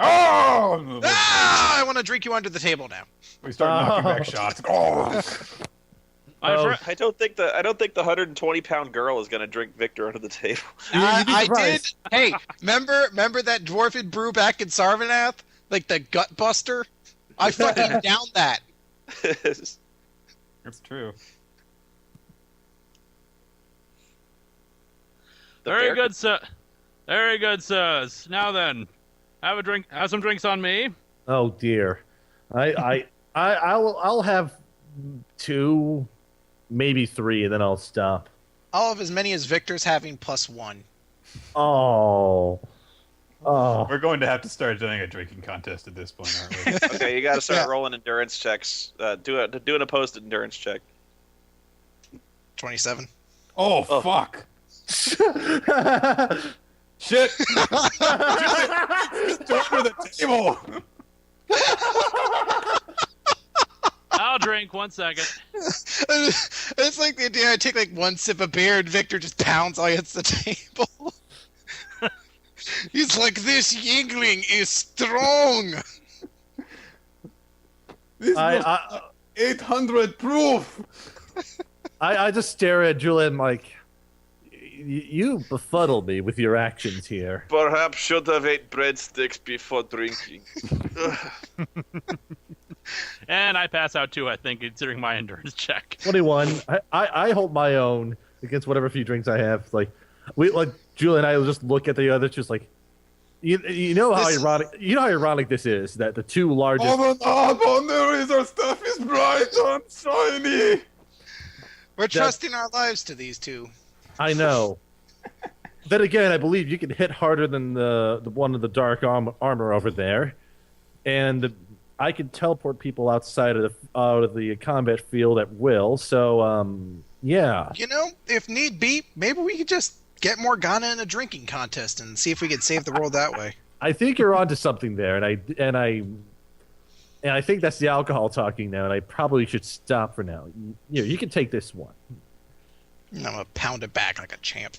Oh! Ah! I want to drink you under the table now. We start knocking back shots. Oh! My Oh. fr- I don't think the 120-pound girl is gonna drink Victor under the table. You'd be I did. surprised. Hey, remember that dwarven brew back in Sarvanath? Like the gut buster? I fucking downed that. It's true. Very good, sir. Very good, sirs. Now then, have a drink. Have some drinks on me. oh dear, I'll have 2, maybe 3, and then I'll stop. I'll have as many as Victor's having +1. Oh. We're going to have to start doing a drinking contest at this point, aren't we? Okay, you got to start Yeah. rolling endurance checks. Do an opposed endurance check. 27. Oh, fuck. Shit! Just under the table! I'll drink. 1 second. It's like the idea I take like 1 sip of beer and Victor just pounds all against the table. He's like, this Yingling is strong! This I- was 800 proof! I just stare at Julian like, you befuddle me with your actions here. Perhaps should have ate breadsticks before drinking. And I pass out too, I think, considering my endurance check. 21. I hold my own against whatever few drinks I have. Like Julie and I will just look at the other, just like, you know how ironic this is, that the two largest. Oh, the knob on the razor stuff is bright and shiny. We're trusting our lives to these two. I know. Then again, I believe you can hit harder than the one of the dark armor over there, and I can teleport people out of the combat field at will. So, yeah. You know, if need be, maybe we could just get Morgana in a drinking contest and see if we could save the world that way. I think you're onto something there, and I think that's the alcohol talking now, and I probably should stop for now. You can take this one. I'm gonna pound it back like a champ.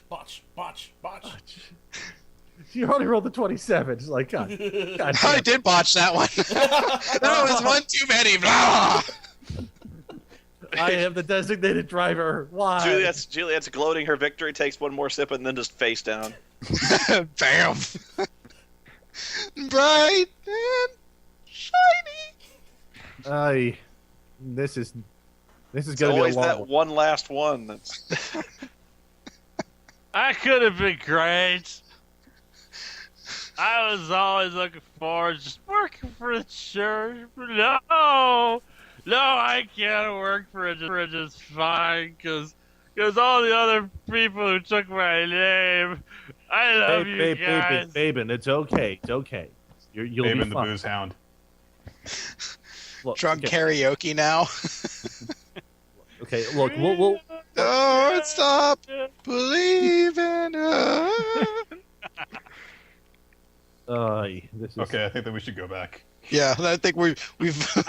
Botch. You only rolled the 27. It's like, God I did botch that one. That was one too many. Blah! I am the designated driver. Why? Juliet's gloating her victory, takes one more sip, and then just face down. Bam! Bright and shiny. This is It's gonna be a always long that one. one last one. That's I could have been great. I was always looking forward to just working for the church. But no, I can't work for it just fine, because all the other people who took my name. I love you guys. Baben, it's okay. It's okay. You'll Babe be and the fine. booze hound. Look, Drunk okay. karaoke now. Okay, look, we'll Don't stop believing. this is Okay, I think that we should go back. Yeah, I think we've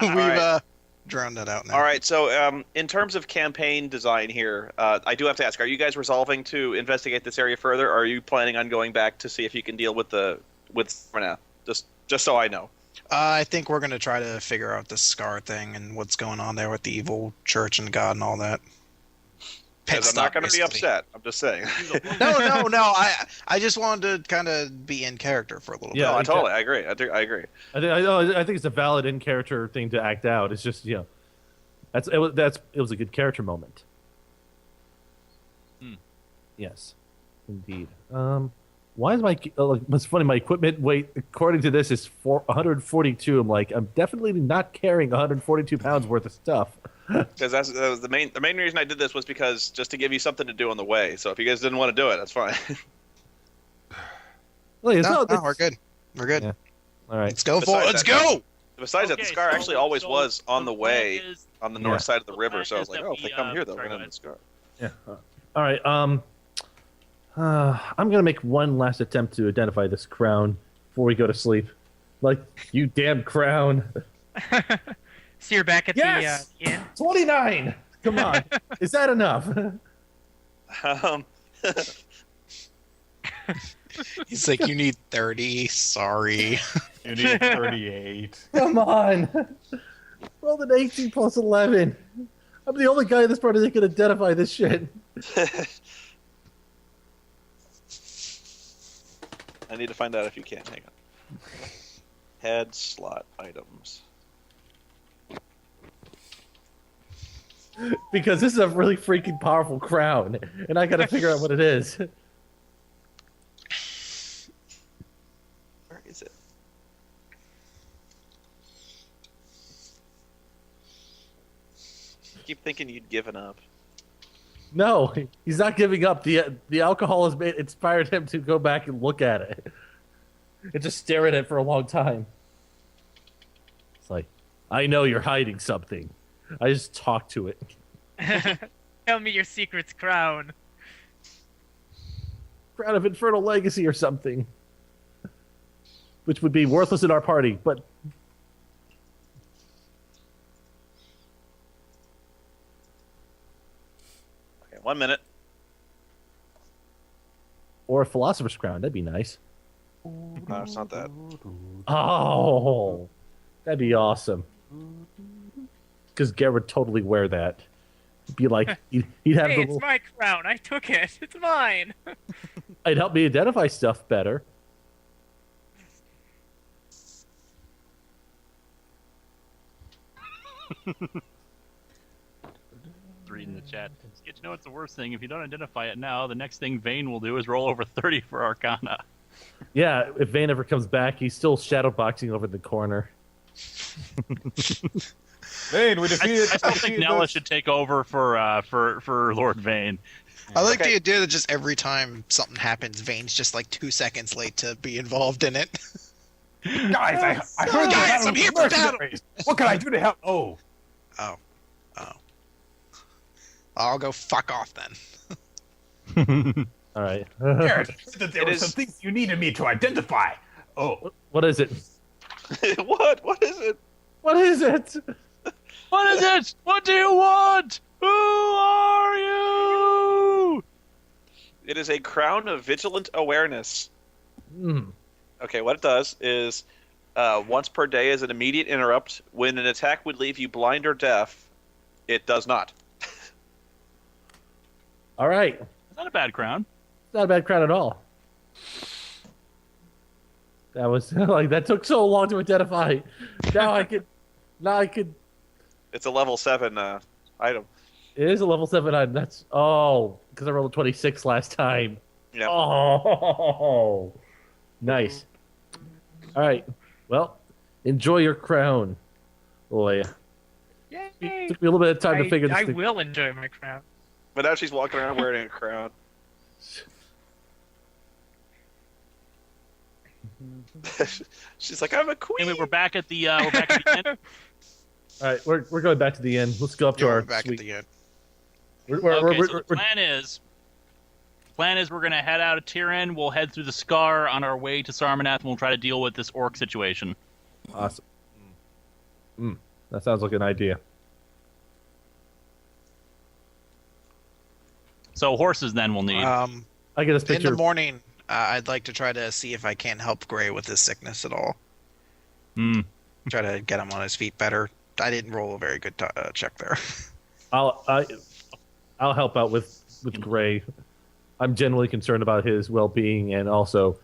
right. drowned that out now. all right. So, in terms of campaign design here, I do have to ask: are you guys resolving to investigate this area further, or are you planning on going back to see if you can deal with for now? Just so I know. I think we're gonna try to figure out the scar thing and what's going on there with the evil church and God and all that. Because I'm not going to be upset. I'm just saying. No. I just wanted to kind of be in character for a little Yeah, No, I bit. totally. I agree. I agree. I think it's a valid in character thing to act out. It's just it was a good character moment. Yes, indeed. Why is my what's funny? My equipment weight, according to this, is 142. I'm like, I'm definitely not carrying 142 pounds worth of stuff. Because that was the main reason I did this was because just to give you something to do on the way. So if you guys didn't want to do it, that's fine. Like, No, we're good. We're good. Yeah. All right. Let's go for it. Besides Let's that- go. Besides that, the Okay, scar so- actually always so was on the way plan is- on the Yeah. north side of the The river. plan So I was is like, that oh, if they we, come here, they'll sorry, run go into the ahead. scar. Yeah. All right. I'm gonna make one last attempt to identify this crown before we go to sleep. Like, you damn crown. So you're back at Yes! the inn. 29. Come on. Is that enough? He's like, you need 30. Sorry. You need 38. Come on. Rolled an 18 plus 11. I'm the only guy in this party that can identify this shit. I need to find out if you can. Hang on. Head slot items. Because this is a really freaking powerful crown, and I gotta figure out what it is. Where is it? I keep thinking you'd given up. No, he's not giving up. The alcohol has inspired him to go back and look at it. And just stare at it for a long time. It's like, I know you're hiding something. I just talk to it. Tell me your secrets, crown. Crown of Infernal Legacy or something. Which would be worthless in our party, but Okay, 1 minute. or a Philosopher's Crown, that'd be nice. No, it's not that. Oh, that'd be awesome. Because Garrett would totally wear that. It'd be like he'd have Hey, the it's little, my crown. I took it. It's mine. it'd help me identify stuff better. Reading the chat. Sketch, you know what's the worst thing? If you don't identify it now, the next thing Vane will do is roll over 30 for Arcana. Yeah, if Vane ever comes back, he's still shadowboxing over in the corner. Vane, we I defeated. still think Nella should take over for Lord Vane. I like Okay. the idea that just every time something happens, Vane's just like 2 seconds late to be involved in it. Guys, I heard Guys, the I'm here for battle. mercenaries. What can I do to help? Oh, Oh. I'll go fuck off then. All right. Garrett, I heard that there It were is- some things you needed me to identify. Oh, What is it? What? What is it? What is it? What is it? What do you want? Who are you? It is a crown of vigilant awareness. Hmm. Okay, what it does is once per day is an immediate interrupt. When an attack would leave you blind or deaf, it does not. All right. It's not a bad crown. Not a bad crown at all. That was like that took so long to identify. Now I could. It's a level 7 item. It is a level 7 item. That's because I rolled a 26 last time. Yeah. Oh, nice. All right. Well, enjoy your crown, Leia. Yay! It took me a little bit of time to figure this I thing. will enjoy my crown. But now she's walking around wearing a crown. She's like, I'm a queen. Anyway, we're back at the end. All right, we're going back to the end. Let's go up to Yeah, our we're back suite. at the end. Okay, so the plan is we're gonna head out of Tyrion. We'll head through the Scar on our way to Sarmanath, and we'll try to deal with this orc situation. Awesome. That sounds like an idea. So horses then we'll need. I get this In picture. the morning, I'd like to try to see if I can't help Gray with his sickness at all. Hmm. Try to get him on his feet better. I didn't roll a very good check there. I'll help out with Gray. I'm generally concerned about his well-being and also,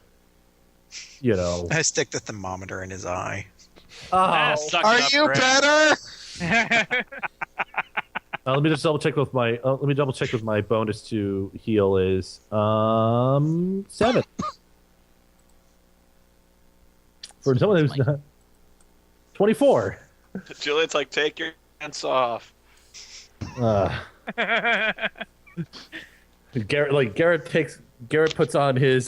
I stick the thermometer in his eye. Ah, Oh, suck it Are up, you Gray. better? let me just double check with my. Let me double check with my bonus to heal is 7. For someone who's not 24. Juliet's like, take your pants off. Garrett puts on his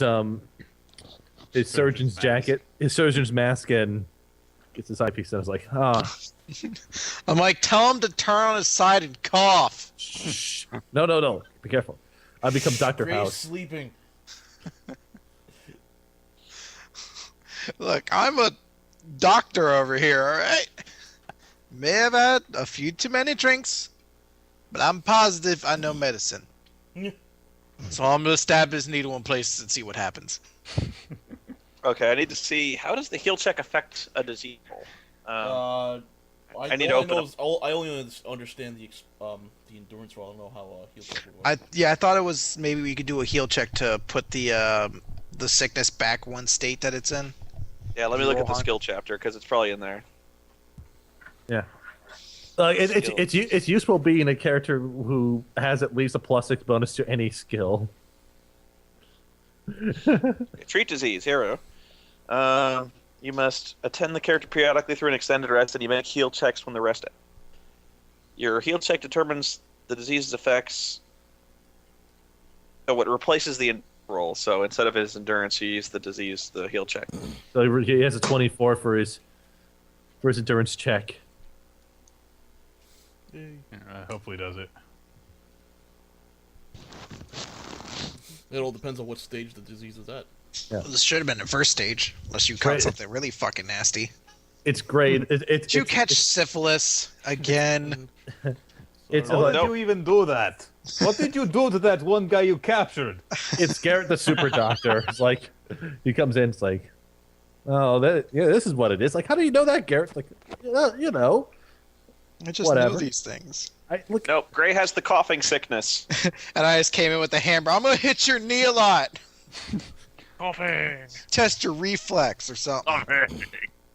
surgeon's jacket, his surgeon's mask, and gets his eyepiece. And I was like, I'm like, tell him to turn on his side and cough. shh. No. Be careful. I become Dr. Gray's House. sleeping. Look, I'm a doctor over here, all right? May have had a few too many drinks, but I'm positive I know medicine. So I'm gonna stab his needle in place and see what happens. Okay, I need to see, how does the heal check affect a disease roll? I need to open up. I only understand the endurance roll. I don't know how heal check would work. I thought it was maybe we could do a heal check to put the sickness back one state that it's in. Yeah, let me look at the Rohan. skill chapter, because it's probably in there. Yeah. It's useful being a character who has at least a +6 bonus to any skill. Treat disease, hero. You must attend the character periodically through an extended rest, and you make heal checks when the rest. Your heal check determines the disease's effects. Oh, it replaces the roll. So instead of his endurance, you use the heal check. So he has a 24 for his endurance check. hopefully does it. It all depends on what stage the disease is at. Yeah. Well, this should have been the first stage, unless you caught Right. something really fucking nasty. It's great. Did you catch syphilis again? It's How like- did you even do that? What did you do to that one guy you captured? It's Garrett the super doctor. It's like he comes in. It's like, oh, this is what it is. Like, how do you know that, Garrett? It's like, you know, I just Whatever. knew these things. look. Nope, Gray has the coughing sickness. And I just came in with the hammer. I'm gonna hit your knee a lot. Coughing. Test your reflex or something.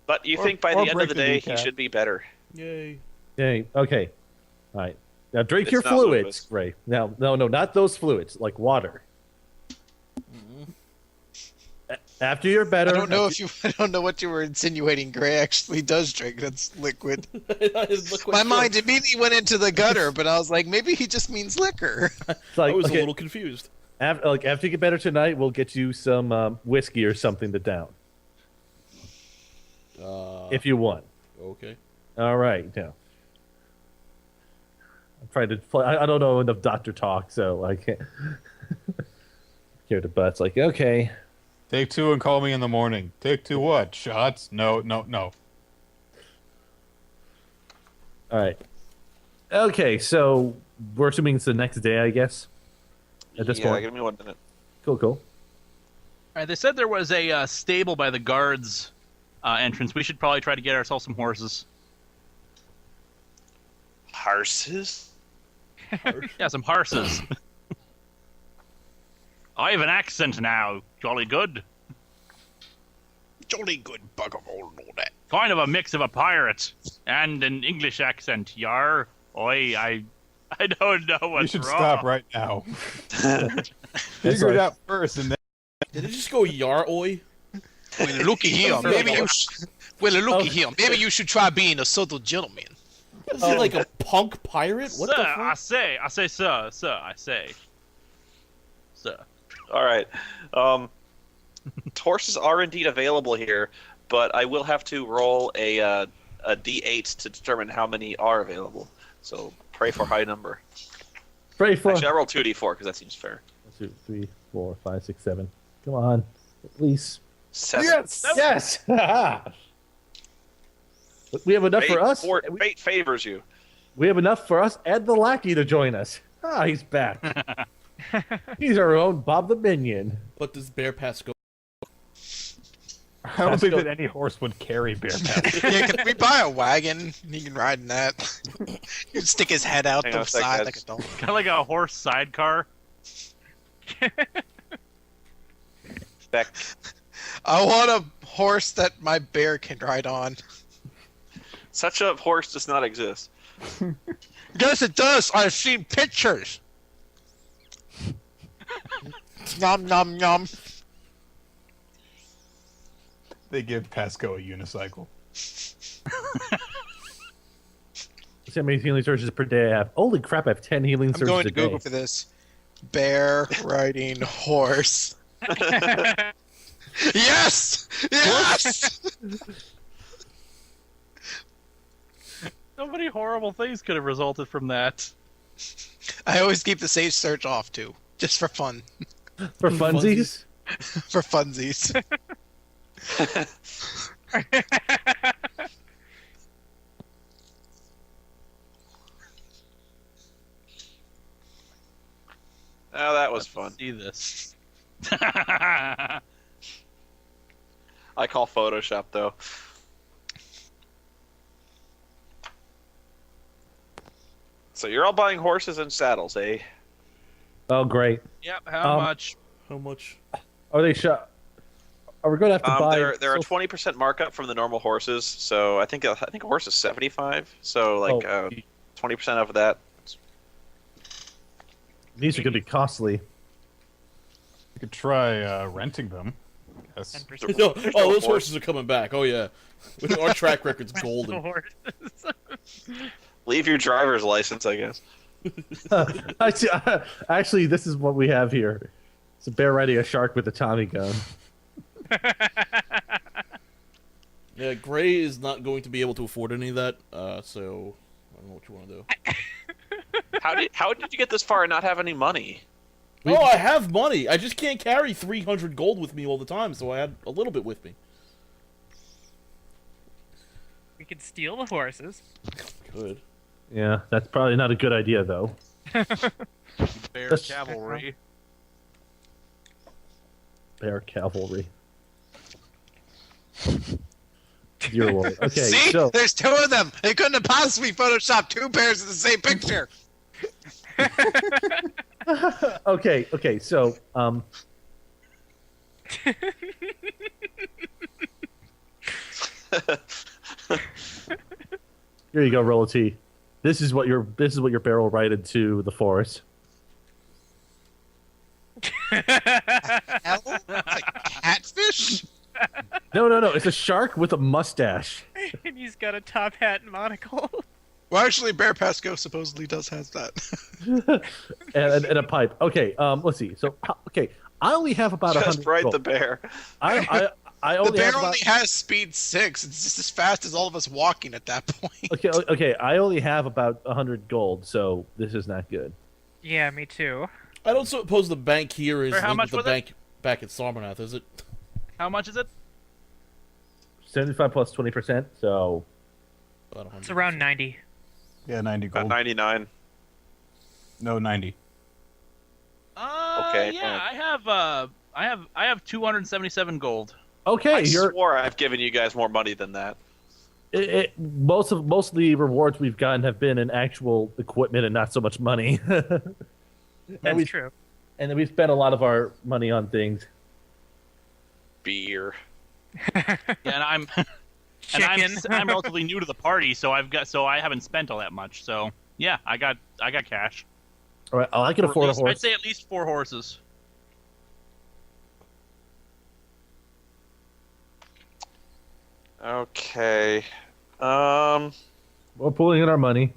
But you Or- think by or the end of break the the day kneecap. he should be better. Yay. Okay. Okay. All right. Now drink It's your not fluids, lupus. Ray. Now, no, not those fluids, like water. After you're better. I don't know what you were insinuating. Gray actually does drink. That's liquid. My mind immediately went into the gutter, but I was like, maybe he just means liquor. It's like, I was okay, a little confused. after you get better tonight, we'll get you some whiskey or something to down. If you want. Okay. All right. Now, I'm trying to play. I don't know enough doctor talk, so I can't. Here to butts. Like, okay. Take 2 and call me in the morning. Take 2 what? Shots? No. All right. Okay, so we're assuming it's the next day, I guess. At this point. Give me 1 minute. Cool. All right, they said there was a stable by the guards entrance. We should probably try to get ourselves some horses. Horses? Yeah, some horses. I have an accent now. Jolly good. Jolly good bug of old that. Kind of a mix of a pirate and an English accent. Yar. Oi, I don't know what's You should wrong. stop right now. Figure right. it out first, and then Did it just go yar oi? Well, looky here. Maybe you should try being a subtle gentleman. Is he like a punk pirate? What Sir, the I fuck? say, sir, I say. Sir. All right. Horses are indeed available here, but I will have to roll a d8 to determine how many are available. So pray for high number. Pray for. Actually, I roll 2d4 because that seems fair. 1, 2, 3, 4, 5, 6, 7. Come on, please. 7. Yes. We have enough for us. Fate favors you. We have enough for us and the lackey to join us. Ah, he's back. He's our own Bob the Minion. But does Bear Pass go? I don't think that any horse would carry Bear Pass. Yeah, can we buy a wagon? He can ride in that. He can stick his head out Hang on the a sec, side guys. like a dog. Kind of like a horse sidecar. Beck. I want a horse that my bear can ride on. Such a horse does not exist. Yes, it does. I've seen pictures. Nom nom nom. They give Pasco a unicycle. See how many healing surges per day I have. Holy crap, I have 10 healing I'm surges going a to Google day. for this. Bear riding horse. Yes! Yes! So many horrible things could have resulted from that. I always keep the safe search off too, just for fun, For funsies? for funsies. Oh, that was fun. See this. I call Photoshop, though. So you're all buying horses and saddles, eh? Oh, great. Yep, how much? How much? Are they shot? Are we going to have to buy? They're a 20% markup from the normal horses, so I think a horse is 75. So like 20% of that. These are going to be costly. You could try renting them. Yes. 10%. No, There's oh, no those horse. horses are coming back. Oh yeah, our track record's golden. Horses. Leave your driver's license, I guess. Actually, this is what we have here. It's a bear riding a shark with a Tommy gun. Yeah, Gray is not going to be able to afford any of that. So I don't know what you want to do. How did you get this far and not have any money? Oh, I have money. I just can't carry 300 gold with me all the time, so I had a little bit with me. We could steal the horses. Good. Yeah, that's probably not a good idea, though. Bear That's- cavalry. Bear cavalry. Dear Lord. Okay, See? so There's two of them. They couldn't have possibly photoshopped two pairs of the same picture. okay, so here you go, Roll T. This is what your barrel right into the forest. Hell? Like catfish? No. It's a shark with a mustache. And he's got a top hat and monocle. Well, actually, Bear Pasco supposedly does have that. and a pipe. Okay, let's see. So, okay, I only have about 100 Just ride gold. the bear. I The only bear have about, only has speed 6. It's just as fast as all of us walking at that point. okay. I only have about 100 gold, so this is not good. Yeah, me too. I don't suppose the bank here is Wait, how linked much with the was it? bank back at Sarmanath, is it? How much is it? 75 plus 20%. So About 100. It's around 90. Yeah, 90 About gold. 99. No, 90. Okay, Yeah, fine. I have 277 gold. okay, I you're swore I've given you guys more money than that. most of the rewards we've gotten have been in actual equipment and not so much money. That's true. And then we spent a lot of our money on things. Beer. Yeah, and I'm Chicken. I'm relatively new to the party, so I haven't spent all that much. So yeah, I got cash. All right, I can Or at afford a least- horse. I'd say at least 4 horses. Okay. We're pulling in our money.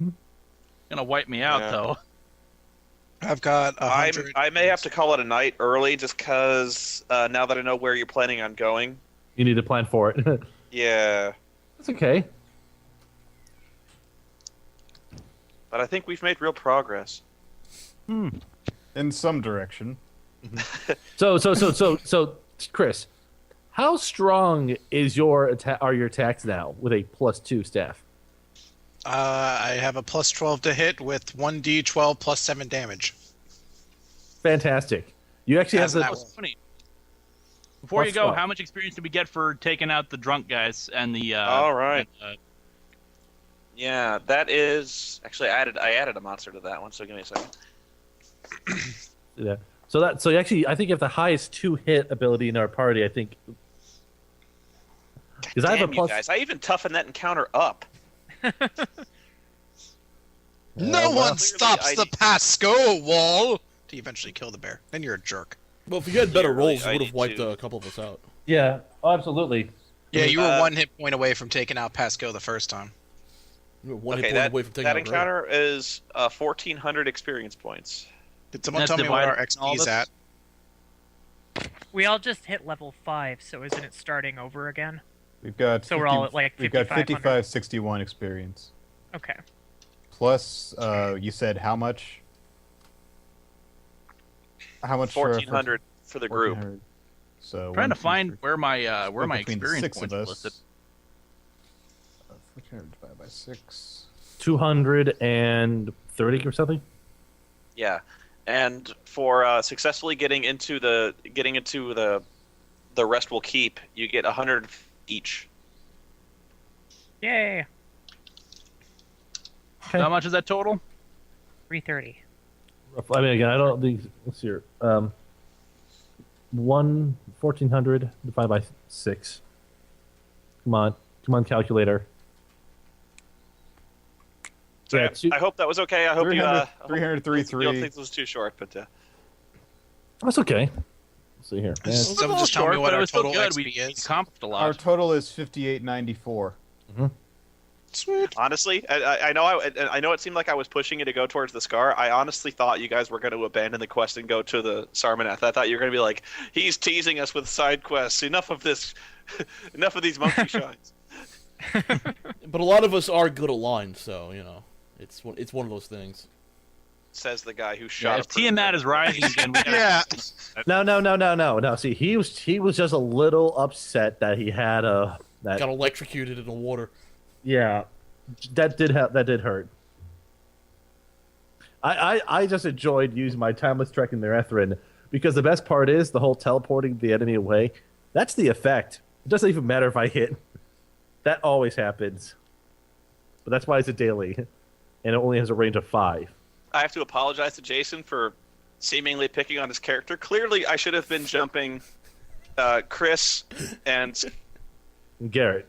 Gonna wipe me out Yeah. though. I've got 100. I may have to call it a night early just because now that I know where you're planning on going. You need to plan for it. Yeah. That's okay. But I think we've made real progress. In some direction. So, Chris, how strong is are your attacks now with a +2 staff? I have a plus 12 to hit with 1d12 plus 7 damage. Fantastic. You actually have As the an Oh, Spoony, before you Plus go, 12. how much experience did we get for taking out the drunk guys and the? All right. and, Yeah, that is actually I added a monster to that one. So give me a second. yeah. So you actually, I think you have the highest 2-hit ability in our party. I think because I have a Damn you plus. guys! I even toughened that encounter up. No well, one clearly stops I the need- Pasco wall! To eventually kill the bear. Then you're a jerk. Well, if you had better Clearly, rolls, you I would have need wiped to- a couple of us out. Yeah, absolutely. Yeah, you were Uh, 1 hit point away from taking out Pasco the first time. You were one Okay, hit that, point away from taking that out Ray. encounter is 1,400 experience points. Did someone That's tell me where our divided in all XP is this? at? We all just hit level 5, so isn't it starting over again? We've got So we're all at, like, we've got 5,500. 5561 experience. Okay. Plus, you said how much? How much for 1,400 for the group. 1,400. So trying to 1, 2, find 3, where my between the experience 6 points of are us. listed. 1,400 divided by 6. 230 or something. Yeah, and for successfully getting into the rest will keep, you get 100 each. Yay! Okay. How much is that total? 330. I mean, again, I don't think. Let's see here. 1,400 divided by 6. Come on, calculator. So Yeah, I hope that was okay. I hope you 300, I hope 333. you don't think this was too short, but That's okay. Let's see here. This- Yeah, Someone just tell me Short, what but it our was still total good. XP We is. accomplished a lot. Our total is 5894. Sweet. honestly, I know it seemed like I was pushing you to go towards the Scar. I honestly thought you guys were going to abandon the quest and go to the Sarmanath. I thought you were going to be like, he's teasing us with side quests. Enough of this. Enough of these monkey shines. But a lot of us are good aligned, so you know, it's one of those things. Says the guy who Yeah, shot. if Tiamat is rising again, we gotta, Yeah. No. See, he was just a little upset that he had that. Got electrocuted in the water. Yeah, that did hurt. I just enjoyed using my timeless trek in Nerethrin because the best part is the whole teleporting the enemy away. That's the effect. It doesn't even matter if I hit. That always happens. But that's why it's a daily, and it only has a range of 5. I have to apologize to Jason for seemingly picking on his character. Clearly, I should have been jumping Chris and Garrett.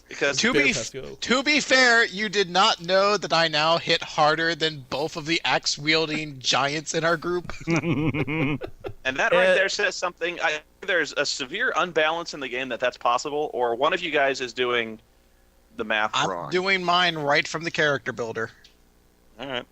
Because To be Pascal. to be fair, you did not know that I now hit harder than both of the axe wielding giants in our group. and that right there says something. There's a severe unbalance in the game that's possible, or one of you guys is doing the math I'm wrong. doing mine right from the character builder. All right.